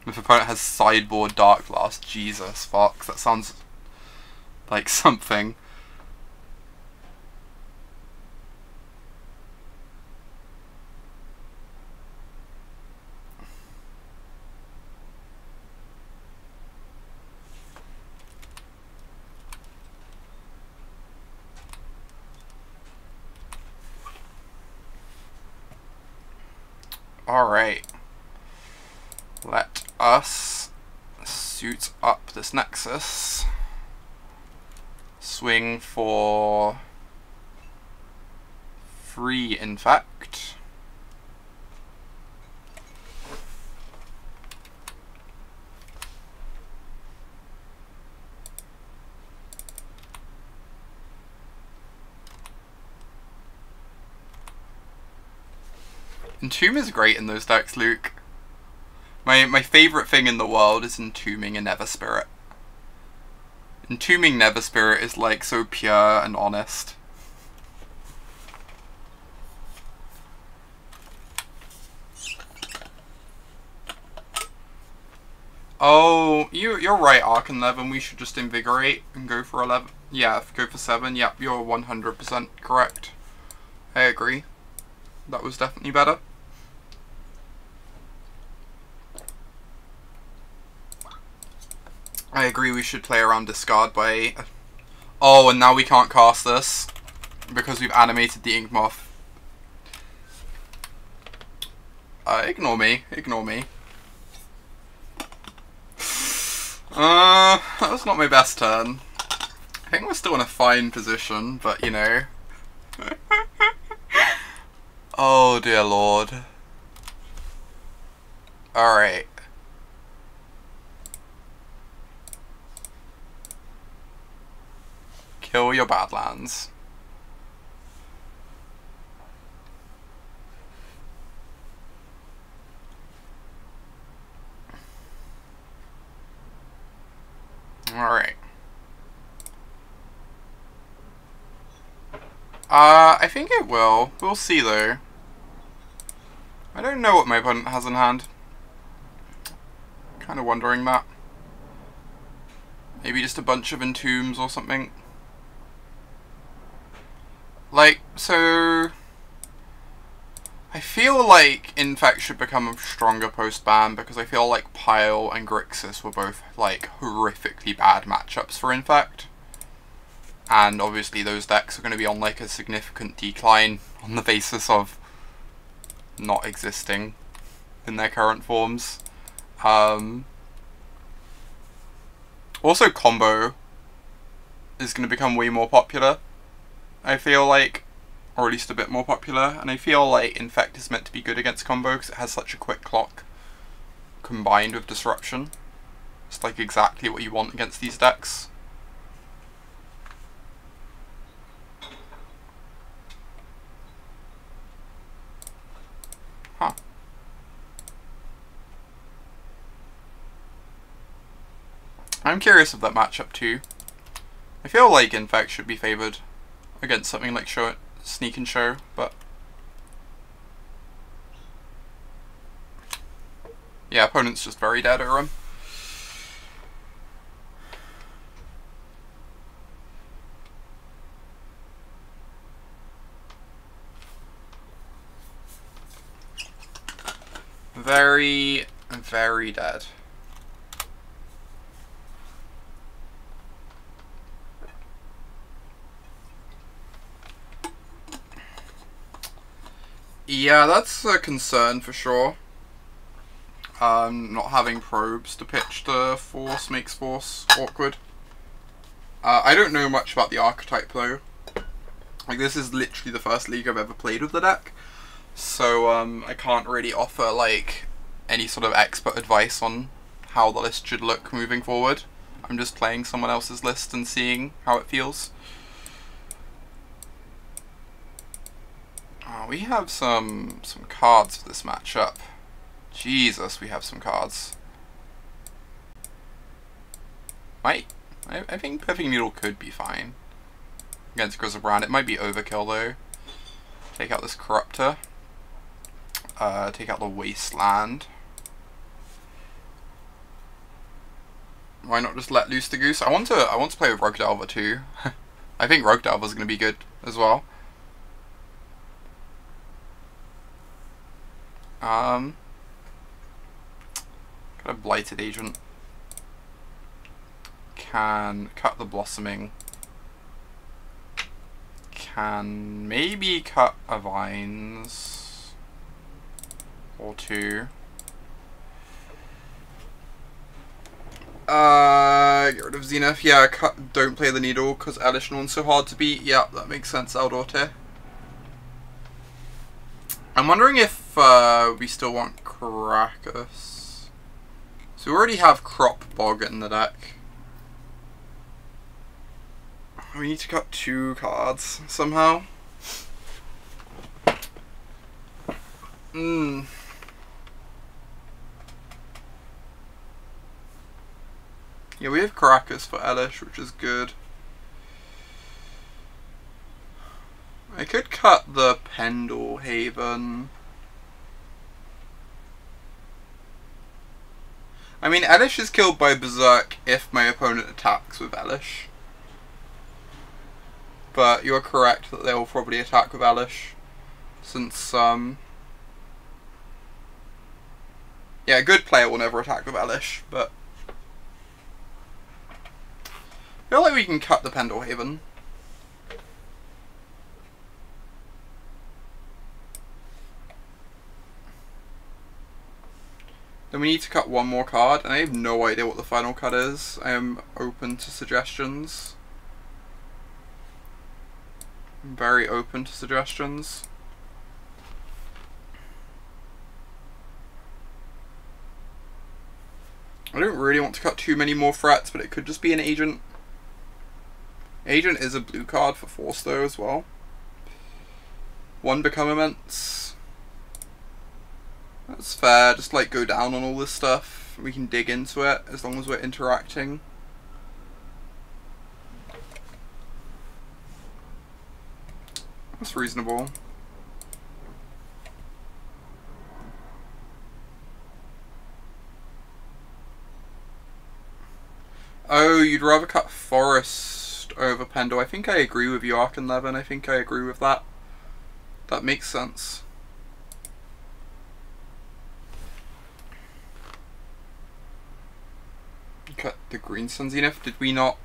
If opponent has sideboard Dark Blast, Jesus, Fox, that sounds like something. Alright, let us suit up this Nexus, swing for 3 Infect, Entomb is great in those decks, Luke. My favourite thing in the world is entombing a Nether Spirit. Entombing Nether Spirit is like so pure and honest. Oh, you're right, Arcanleven. We should just invigorate and go for 11. Yeah, go for 7. Yep, you're 100% correct. I agree. That was definitely better. I agree we should play around discard by... Oh, and now we can't cast this because we've animated the Ink Moth. Ignore me. Ignore me. That was not my best turn. I think we're still in a fine position, but you know. Oh dear lord. Alright. Kill your Badlands. Alright. I think it will. We'll see though. I don't know what my opponent has in hand. Kind of wondering that. Maybe just a bunch of entombs or something. Like, so... I feel like Infect should become a stronger post-ban because I feel like Pile and Grixis were both, like, horrifically bad matchups for Infect. And obviously those decks are going to be on, like, a significant decline on the basis of not existing in their current forms. Also, Combo is going to become way more popular, I feel like. Or at least a bit more popular, and I feel like Infect is meant to be good against combo because it has such a quick clock combined with disruption. It's like exactly what you want against these decks. I'm curious of that matchup too. I feel like Infect should be favoured against something like Sneak and Show, but yeah, opponent's just very dead at him. Very, very dead. Yeah, that's a concern for sure. Not having probes to pitch to Force makes Force awkward. I don't know much about the archetype though. Like, this is literally the first league I've ever played with the deck. So, I can't really offer, like, any sort of expert advice on how the list should look moving forward. I'm just playing someone else's list and seeing how it feels. We have some cards for this matchup. Jesus, we have some cards. I think Perfect Needle could be fine against Griselbrand. It might be overkill though. Take out this Corruptor. Take out the Wasteland. Why not just let loose the Goose? I want to play with Rogue Delver too. I think Rogue Delver is going to be good as well. Got a Blighted Agent. Can cut the Blossoming. Can maybe cut a Vines or two. Get rid of Zenith. Yeah, don't play the Needle because Elish and one's so hard to beat. Yeah, that makes sense, Eldorte. I'm wondering if we still want Krakus. So we already have Crop Bog in the deck. We need to cut 2 cards somehow. Yeah, we have Krakus for Elish, which is good. I could cut the Pendlehaven. I mean, Elish is killed by Berserk if my opponent attacks with Elish. But you're correct that they will probably attack with Elish. Since, yeah, a good player will never attack with Elish, but I feel like we can cut the Pendlehaven. Then we need to cut 1 more card, and I have no idea what the final cut is. I am open to suggestions. I'm very open to suggestions. I don't really want to cut too many more threats, but it could just be an Agent. Agent is a blue card for Force though as well. 1 Become Immense. That's fair, just like go down on all this stuff. We can dig into it as long as we're interacting. That's reasonable. Oh, you'd rather cut Forest over Pendle. I think I agree with you, Arkenlevin. I think I agree with that. That makes sense. Cut the Green Sun Zenith, did we not?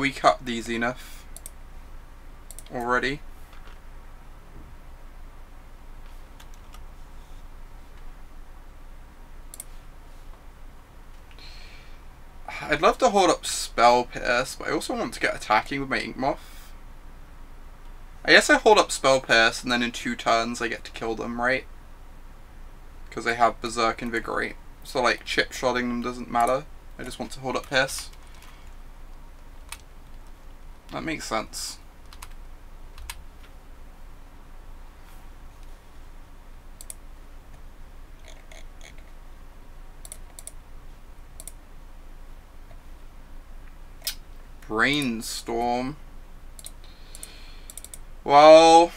We cut the Zenith already. I'd love to hold up Spell Pierce, but I also want to get attacking with my Inkmoth. I guess I hold up Spell Pierce and then in 2 turns I get to kill them, right? Because I have Berserk Invigorate. So like chip-shotting them doesn't matter. I just want to hold up Pierce. That makes sense. Brainstorm. Well,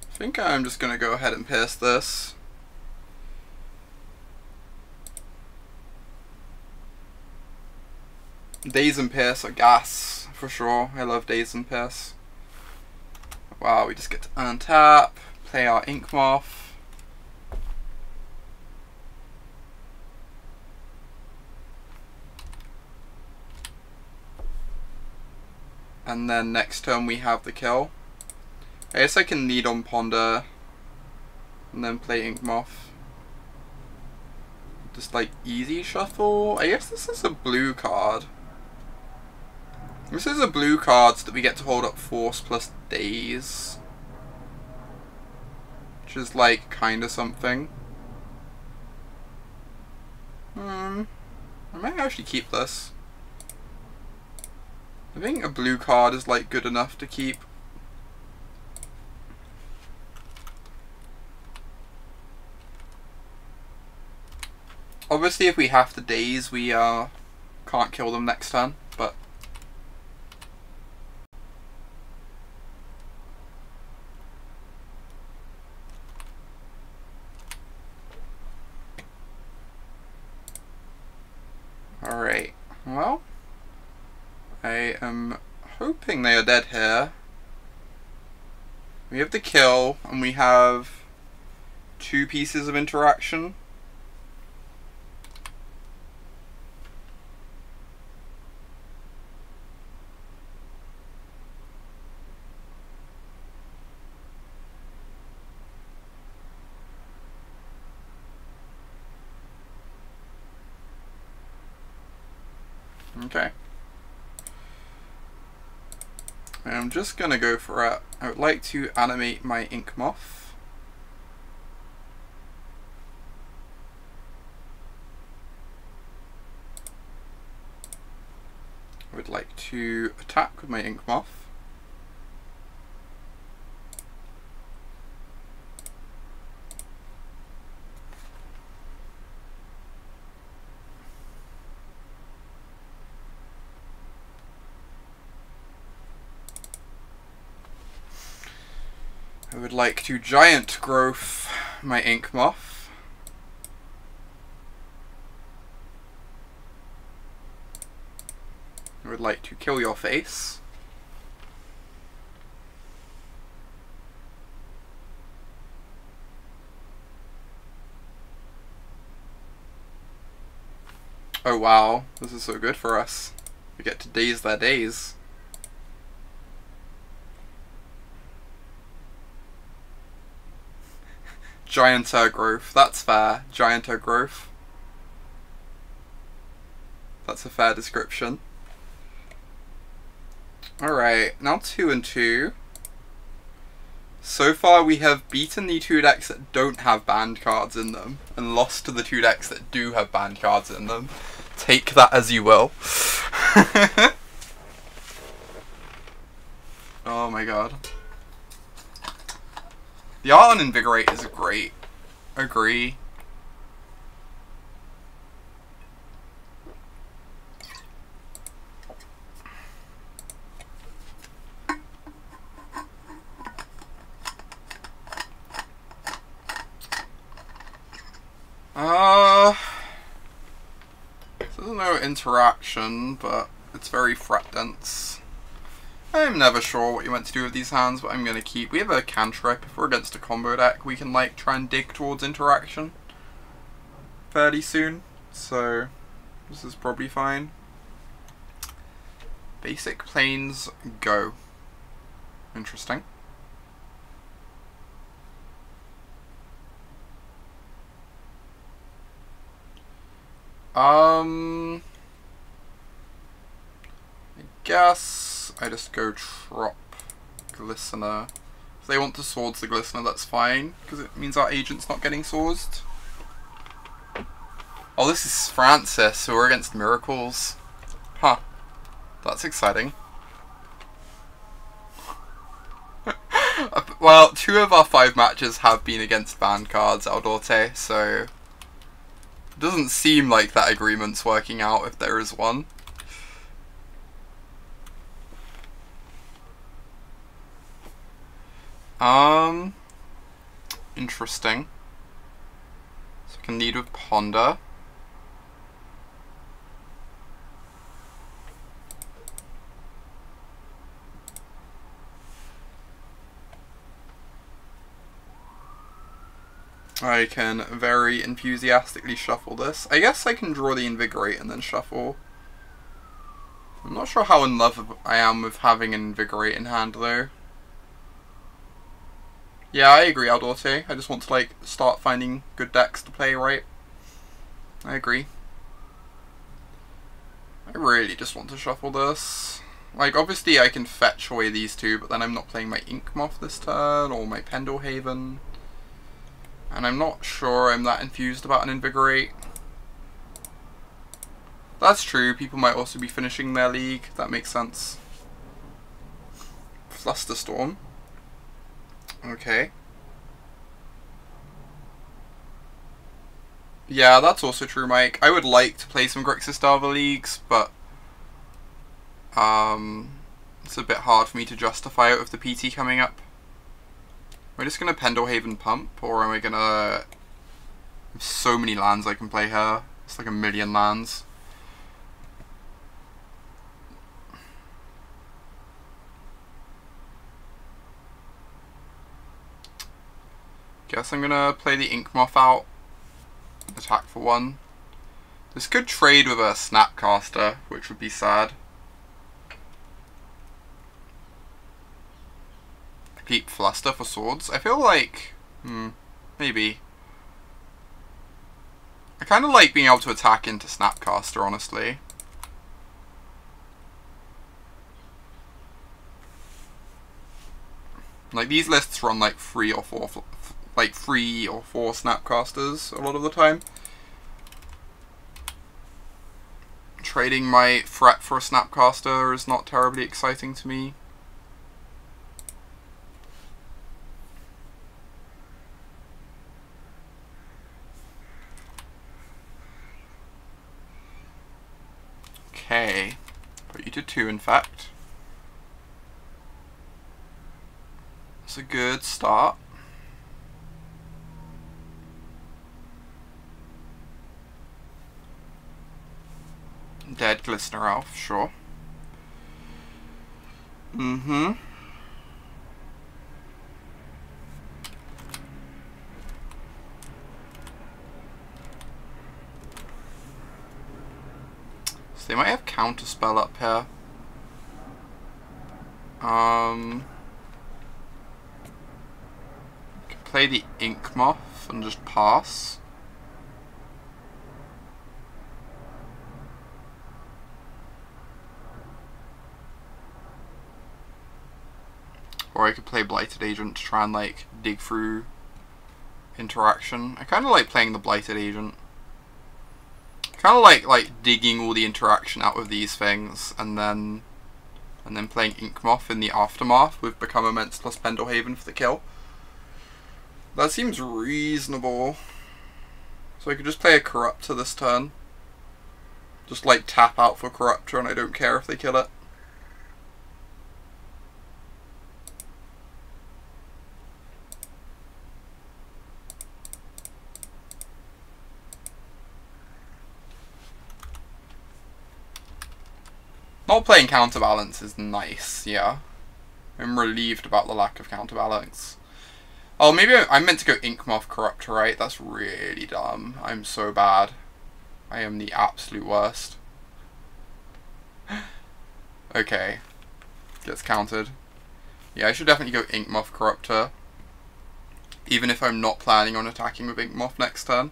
I think I'm just gonna go ahead and pierce this. Daze and Pierce are gas, for sure. I love Daze and Pierce. Wow, we just get to untap, play our Ink Moth. And then next turn we have the kill. I guess I can lead on Ponder and then play Ink Moth. Just like easy shuffle. I guess this is a blue card. This is a blue card so that we get to hold up Force plus Daze. Which is like kinda something. I might actually keep this. I think a blue card is like good enough to keep. Obviously if we have to Daze we can't kill them next turn, but alright, well, I am hoping they are dead here. We have the kill, and we have 2 pieces of interaction. Okay. I'm just gonna go for it. I would like to animate my Ink Moth. I would like to attack with my Ink Moth. I would like to Giant Growth my Ink Moth. I would like to kill your face. Oh wow, this is so good for us. We get to daze their days. Gianter Growth, that's fair. Gianter Growth. That's a fair description. Alright, now 2 and 2. So far we have beaten the 2 decks that don't have banned cards in them, and lost to the 2 decks that do have banned cards in them. Take that as you will. Oh my god. The art on Invigorate is great. Agree. There's no interaction, but it's very threat dense. I'm never sure what you meant to do with these hands, but I'm going to keep. We have a cantrip. If we're against a combo deck, we can like try and dig towards interaction fairly soon. So this is probably fine. Basic planes go. Interesting. I guess I just go Trop Glistener. If they want to swords the Glistener, that's fine, because it means our agent's not getting swords. Oh, this is Francis, so we're against Miracles. Huh. That's exciting. Well, 2 of our 5 matches have been against banned cards, Aldorte, so doesn't seem like that agreement's working out if there is one. Interesting. So I can lead with Ponder. I can very enthusiastically shuffle this. I guess I can draw the Invigorate and then shuffle. I'm not sure how in love I am with having an Invigorate in hand though. Yeah, I agree, Aldorte. I just want to like start finding good decks to play, right? I agree. I really just want to shuffle this. Like, obviously I can fetch away these two, but then I'm not playing my Inkmoth this turn, or my Pendlehaven. And I'm not sure I'm that enthused about an Invigorate. That's true, people might also be finishing their league, that makes sense. Flusterstorm. Okay. Yeah, that's also true, Mike. I would like to play some Grixis Delver leagues, but it's a bit hard for me to justify it with the PT coming up. Am I just gonna Pendlehaven pump, or am I gonna... There's so many lands I can play here. It's like a million lands. Guess I'm gonna play the Inkmoth out. Attack for 1. This could trade with a Snapcaster, which would be sad. Keep Fluster for swords. I feel like... maybe. I kind of like being able to attack into Snapcaster, honestly. Like, these lists run like 3 or 4 Snapcasters a lot of the time. Trading my threat for a Snapcaster is not terribly exciting to me. Okay, put you to 2 Infect. That's a good start. Dead Glistener Elf, sure. So they might have Counterspell up here. Could play the Inkmoth and just pass. Or I could play Blighted Agent to try and like dig through interaction. I kind of like playing the Blighted Agent. Kind of like digging all the interaction out of these things, and then playing Inkmoth in the aftermath with Become Immense plus Pendlehaven for the kill. That seems reasonable. So I could just play a Corruptor this turn. Just like tap out for Corruptor, and I don't care if they kill it. Not playing Counterbalance is nice, yeah. I'm relieved about the lack of Counterbalance. Oh, maybe I meant to go Inkmoth Corruptor, right? That's really dumb. I'm so bad. I am the absolute worst. Okay. Gets countered. Yeah, I should definitely go Inkmoth Corruptor. Even if I'm not planning on attacking with Inkmoth next turn.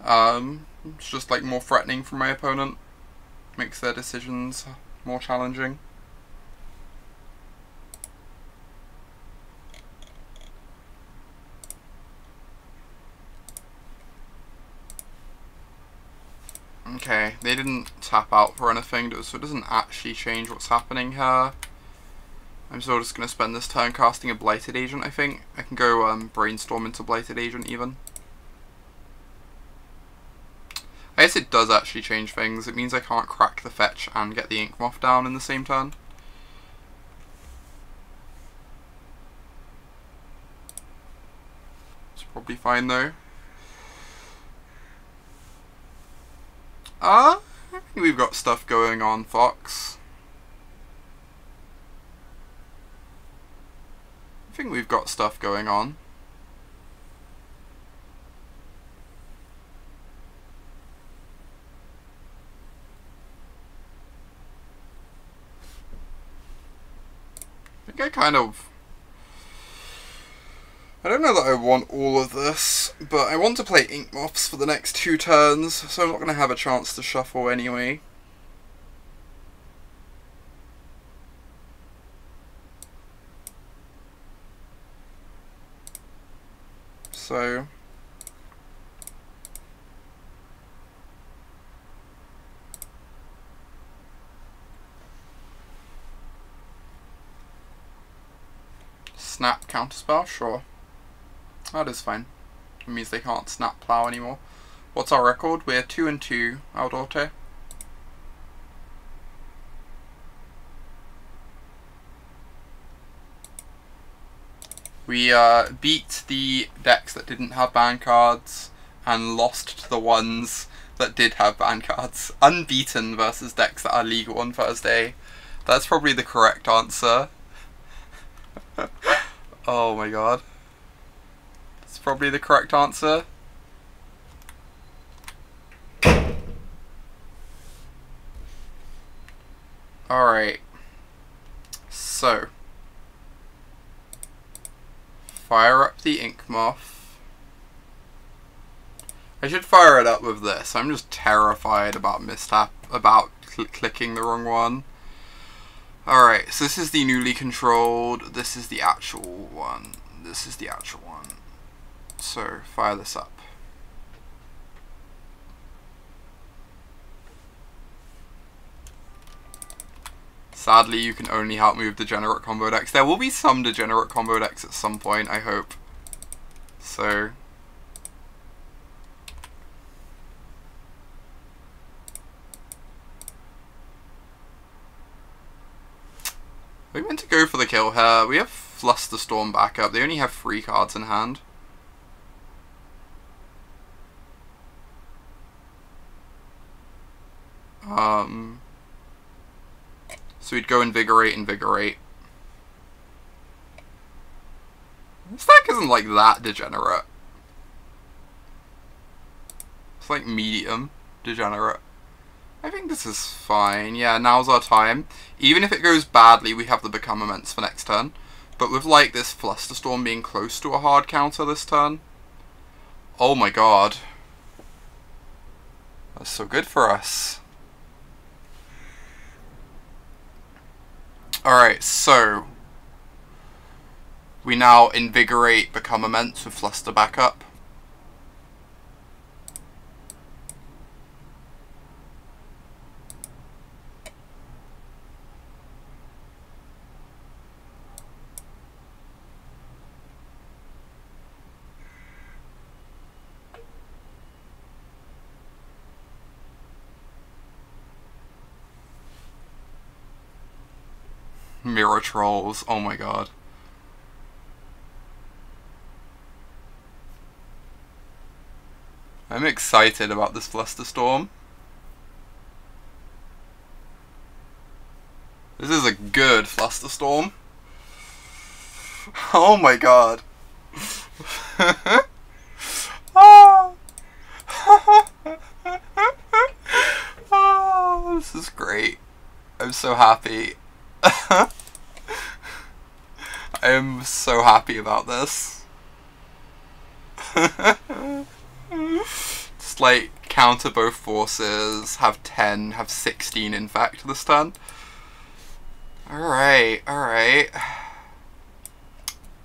It's just like more threatening for my opponent. Makes their decisions more challenging. Okay, they didn't tap out for anything, so it doesn't actually change what's happening here. I'm still just going to spend this turn casting a Blighted Agent, I think. I can go Brainstorm into Blighted Agent even. it does actually change things. It means I can't crack the fetch and get the Ink Moth down in the same turn. It's probably fine though. I think we've got stuff going on, Fox. I think we've got stuff going on. I don't know that I want all of this, but I want to play Ink Moths for the next 2 turns, so I'm not going to have a chance to shuffle anyway. So snap counterspell, sure. That is fine. It means they can't snap plow anymore. What's our record? We're 2-2, Aldorte. We beat the decks that didn't have ban cards and lost to the ones that did have ban cards. Unbeaten versus decks that are legal on Thursday. That's probably the correct answer. Oh my god. That's probably the correct answer. Alright. So. Fire up the Ink Moth. I should fire it up with this. I'm just terrified about clicking the wrong one. Alright, so this is the newly controlled, this is the actual one, this is the actual one. So, fire this up. Sadly, you can only outmove degenerate combo decks. There will be some degenerate combo decks at some point, I hope. So... we meant to go for the kill here. We have Flusterstorm backup. They only have 3 cards in hand. So we'd go Invigorate, Invigorate. This deck isn't like that degenerate. It's like medium degenerate. I think this is fine. Yeah, now's our time. Even if it goes badly, we have the Become Immense for next turn. But with like this Flusterstorm being close to a hard counter this turn. Oh my god. That's so good for us. Alright, so we now Invigorate, Become Immense with Fluster backup. Mirror Trolls, oh my god. I'm excited about this Flusterstorm. This is a good Flusterstorm. Oh my god. Oh. Oh, this is great. I'm so happy. I am so happy about this. Just like counter both forces, have 10, have 16 Infect this turn. Alright, alright.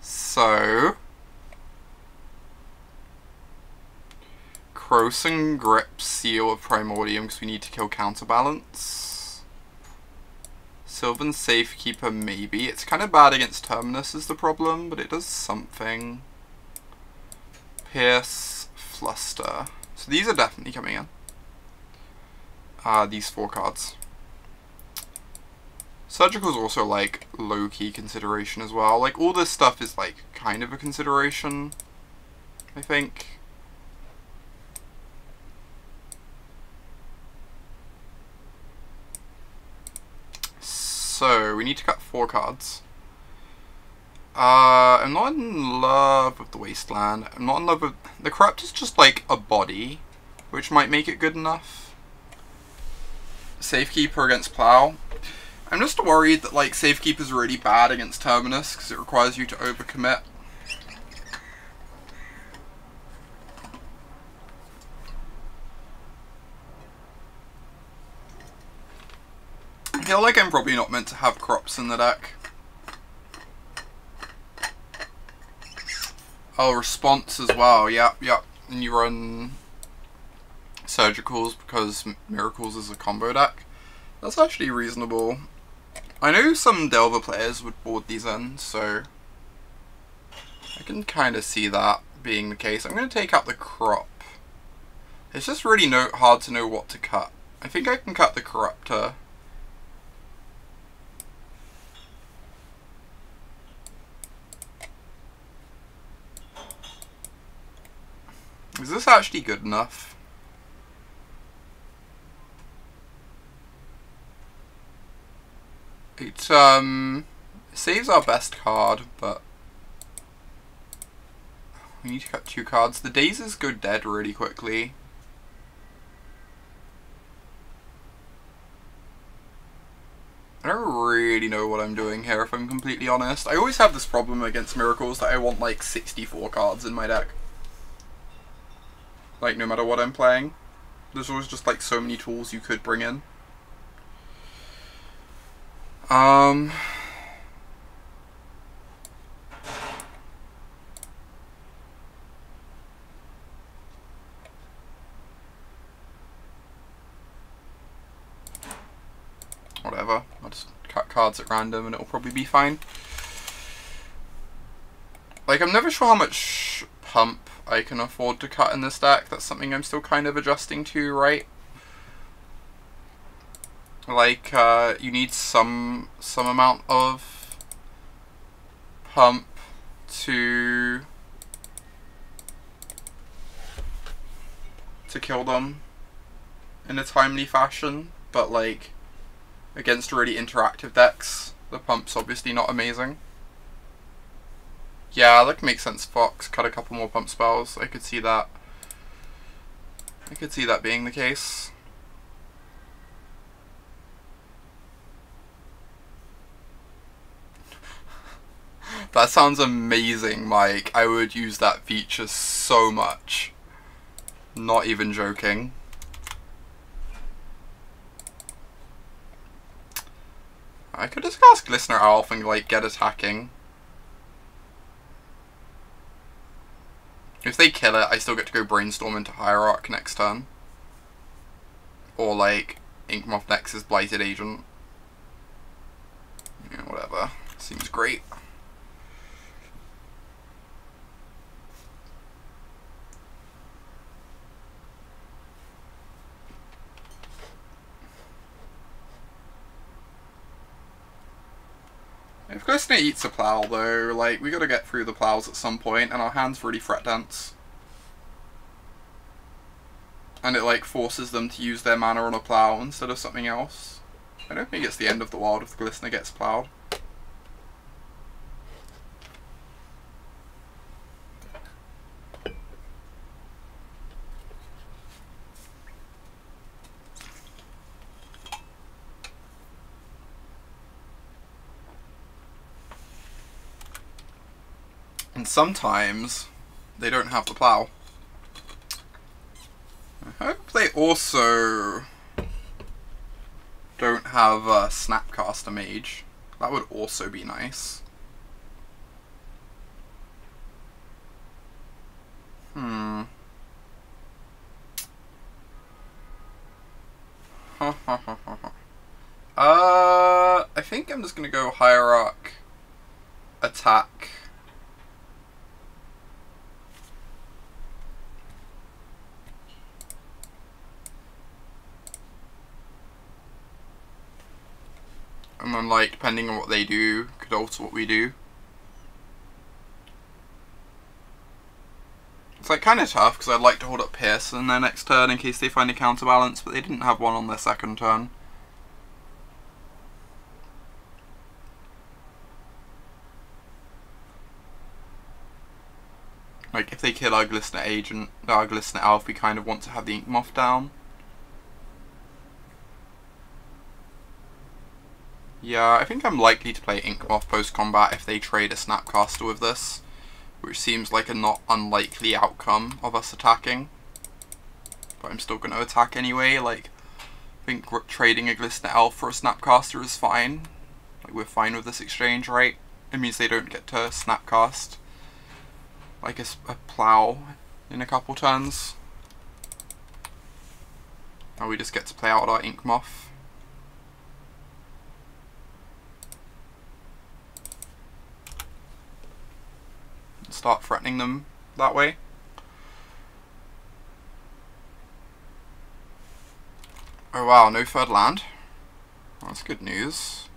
So Krosan Grip Seal of Primordium because we need to kill Counterbalance. Sylvan Safekeeper, maybe. It's kind of bad against Terminus is the problem, but it does something. Pierce, Fluster. So these are definitely coming in. these 4 cards. Surgical is also like low-key consideration as well. Like all this stuff is like kind of a consideration, I think. So we need to cut 4 cards. I'm not in love with the Wasteland. I'm not in love with... The Corrupt is just like a body, which might make it good enough. Safekeeper against Plow. I'm just worried that like Safekeeper is really bad against Terminus because it requires you to overcommit. I feel like I'm probably not meant to have Corrupts in the deck. Oh, Response as well. Yep. And you run Surgicals because Miracles is a combo deck. That's actually reasonable. I know some Delver players would board these in, so I can kind of see that being the case. I'm going to take out the Crop. It's just really hard to know what to cut. I think I can cut the Corruptor. Is this actually good enough? It saves our best card, but we need to cut 2 cards. The Dazes go dead really quickly. I don't really know what I'm doing here, if I'm completely honest. I always have this problem against Miracles that I want like 64 cards in my deck. Like, no matter what I'm playing. There's always just like so many tools you could bring in. Whatever, I'll just cut cards at random and it'll probably be fine. Like, I'm never sure how much pump I can afford to cut in this deck. That's something I'm still kind of adjusting to, right? Like, you need some amount of pump to kill them in a timely fashion, but like against really interactive decks, the pump's obviously not amazing. Yeah, that makes sense, Fox. Cut a couple more pump spells. I could see that. I could see that being the case. That sounds amazing, Mike. I would use that feature so much. Not even joking. I could just cast Glistener Elf and like get attacking. If they kill it, I still get to go Brainstorm into Hierarch next turn. Or like Inkmoth Nexus Blighted Agent. Yeah, whatever. Seems great. If Glistener eats a plow though, like, we gotta get through the plows at some point, and our hand's really threat dense. And it like forces them to use their mana on a plow instead of something else. I don't think it's the end of the world if the Glistener gets plowed. And sometimes they don't have the plow. I hope they also don't have a Snapcaster Mage. That would also be nice. I think I'm just gonna go Hierarch, attack. and like depending on what they do could alter what we do. It's like kind of tough because I'd like to hold up Pierce on their next turn in case they find a counterbalance, but they didn't have one on their second turn. Like if they kill our Glistener Agent, our Glistener Elf, we kind of want to have the Ink Moth down. Yeah, I think I'm likely to play Ink Moth post-combat if they trade a Snapcaster with this, which seems like a not unlikely outcome of us attacking. But I'm still going to attack anyway. Like, I think trading a Glistener Elf for a Snapcaster is fine. Like, we're fine with this exchange, right? It means they don't get to Snapcast like a plow in a couple turns. Now we just get to play out our Ink Moth. Start threatening them that way. Oh wow, no third land. Well, that's good news.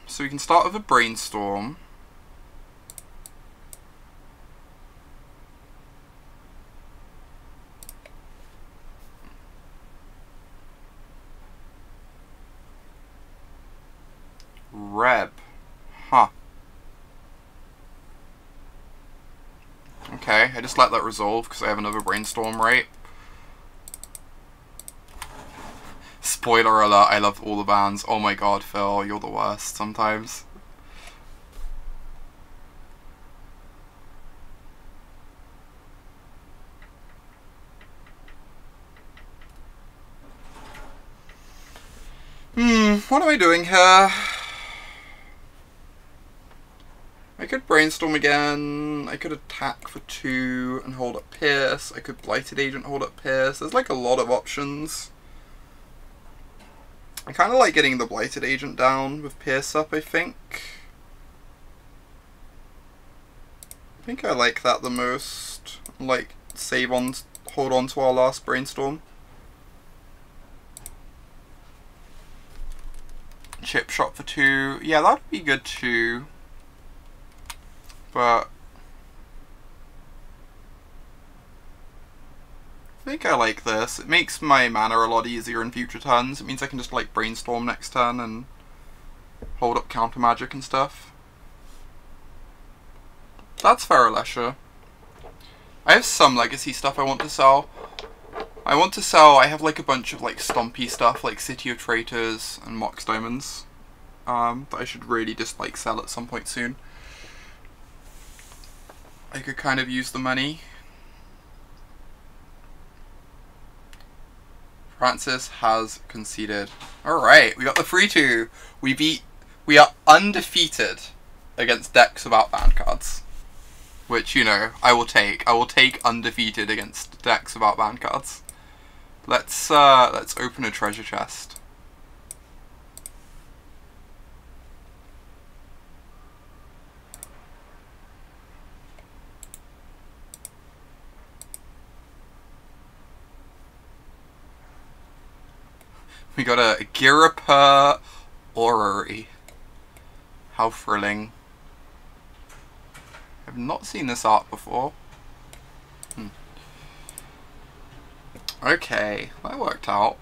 So we can start with a Brainstorm. Reb. Huh. Okay, I just let that resolve because I have another Brainstorm, right? Spoiler alert, I love all the bands. Oh my god, Phil, you're the worst sometimes. What am I doing here? I could Brainstorm again, I could attack for 2 and hold up Pierce, I could Blighted Agent hold up Pierce. There's like a lot of options. I kind of like getting the Blighted Agent down with Pierce up, I think. I think I like that the most. Like, hold on to our last Brainstorm. Chip Shot for 2. Yeah, that'd be good too. But I think I like this. It makes my mana a lot easier in future turns. It means I can just like Brainstorm next turn and hold up counter magic and stuff. That's Feralesha. I have some legacy stuff I want to sell. I have like a bunch of like stompy stuff like City of Traitors and Mox Diamonds that I should really just like sell at some point soon. I could kind of use the money. Francis has conceded. Alright, we got the 3-2. We are undefeated against decks without banned cards. Which, you know, I will take. I will take undefeated against decks without banned cards. Let's open a treasure chest. We got a Girapa Orrery. How thrilling. I've not seen this art before. Okay, that worked out.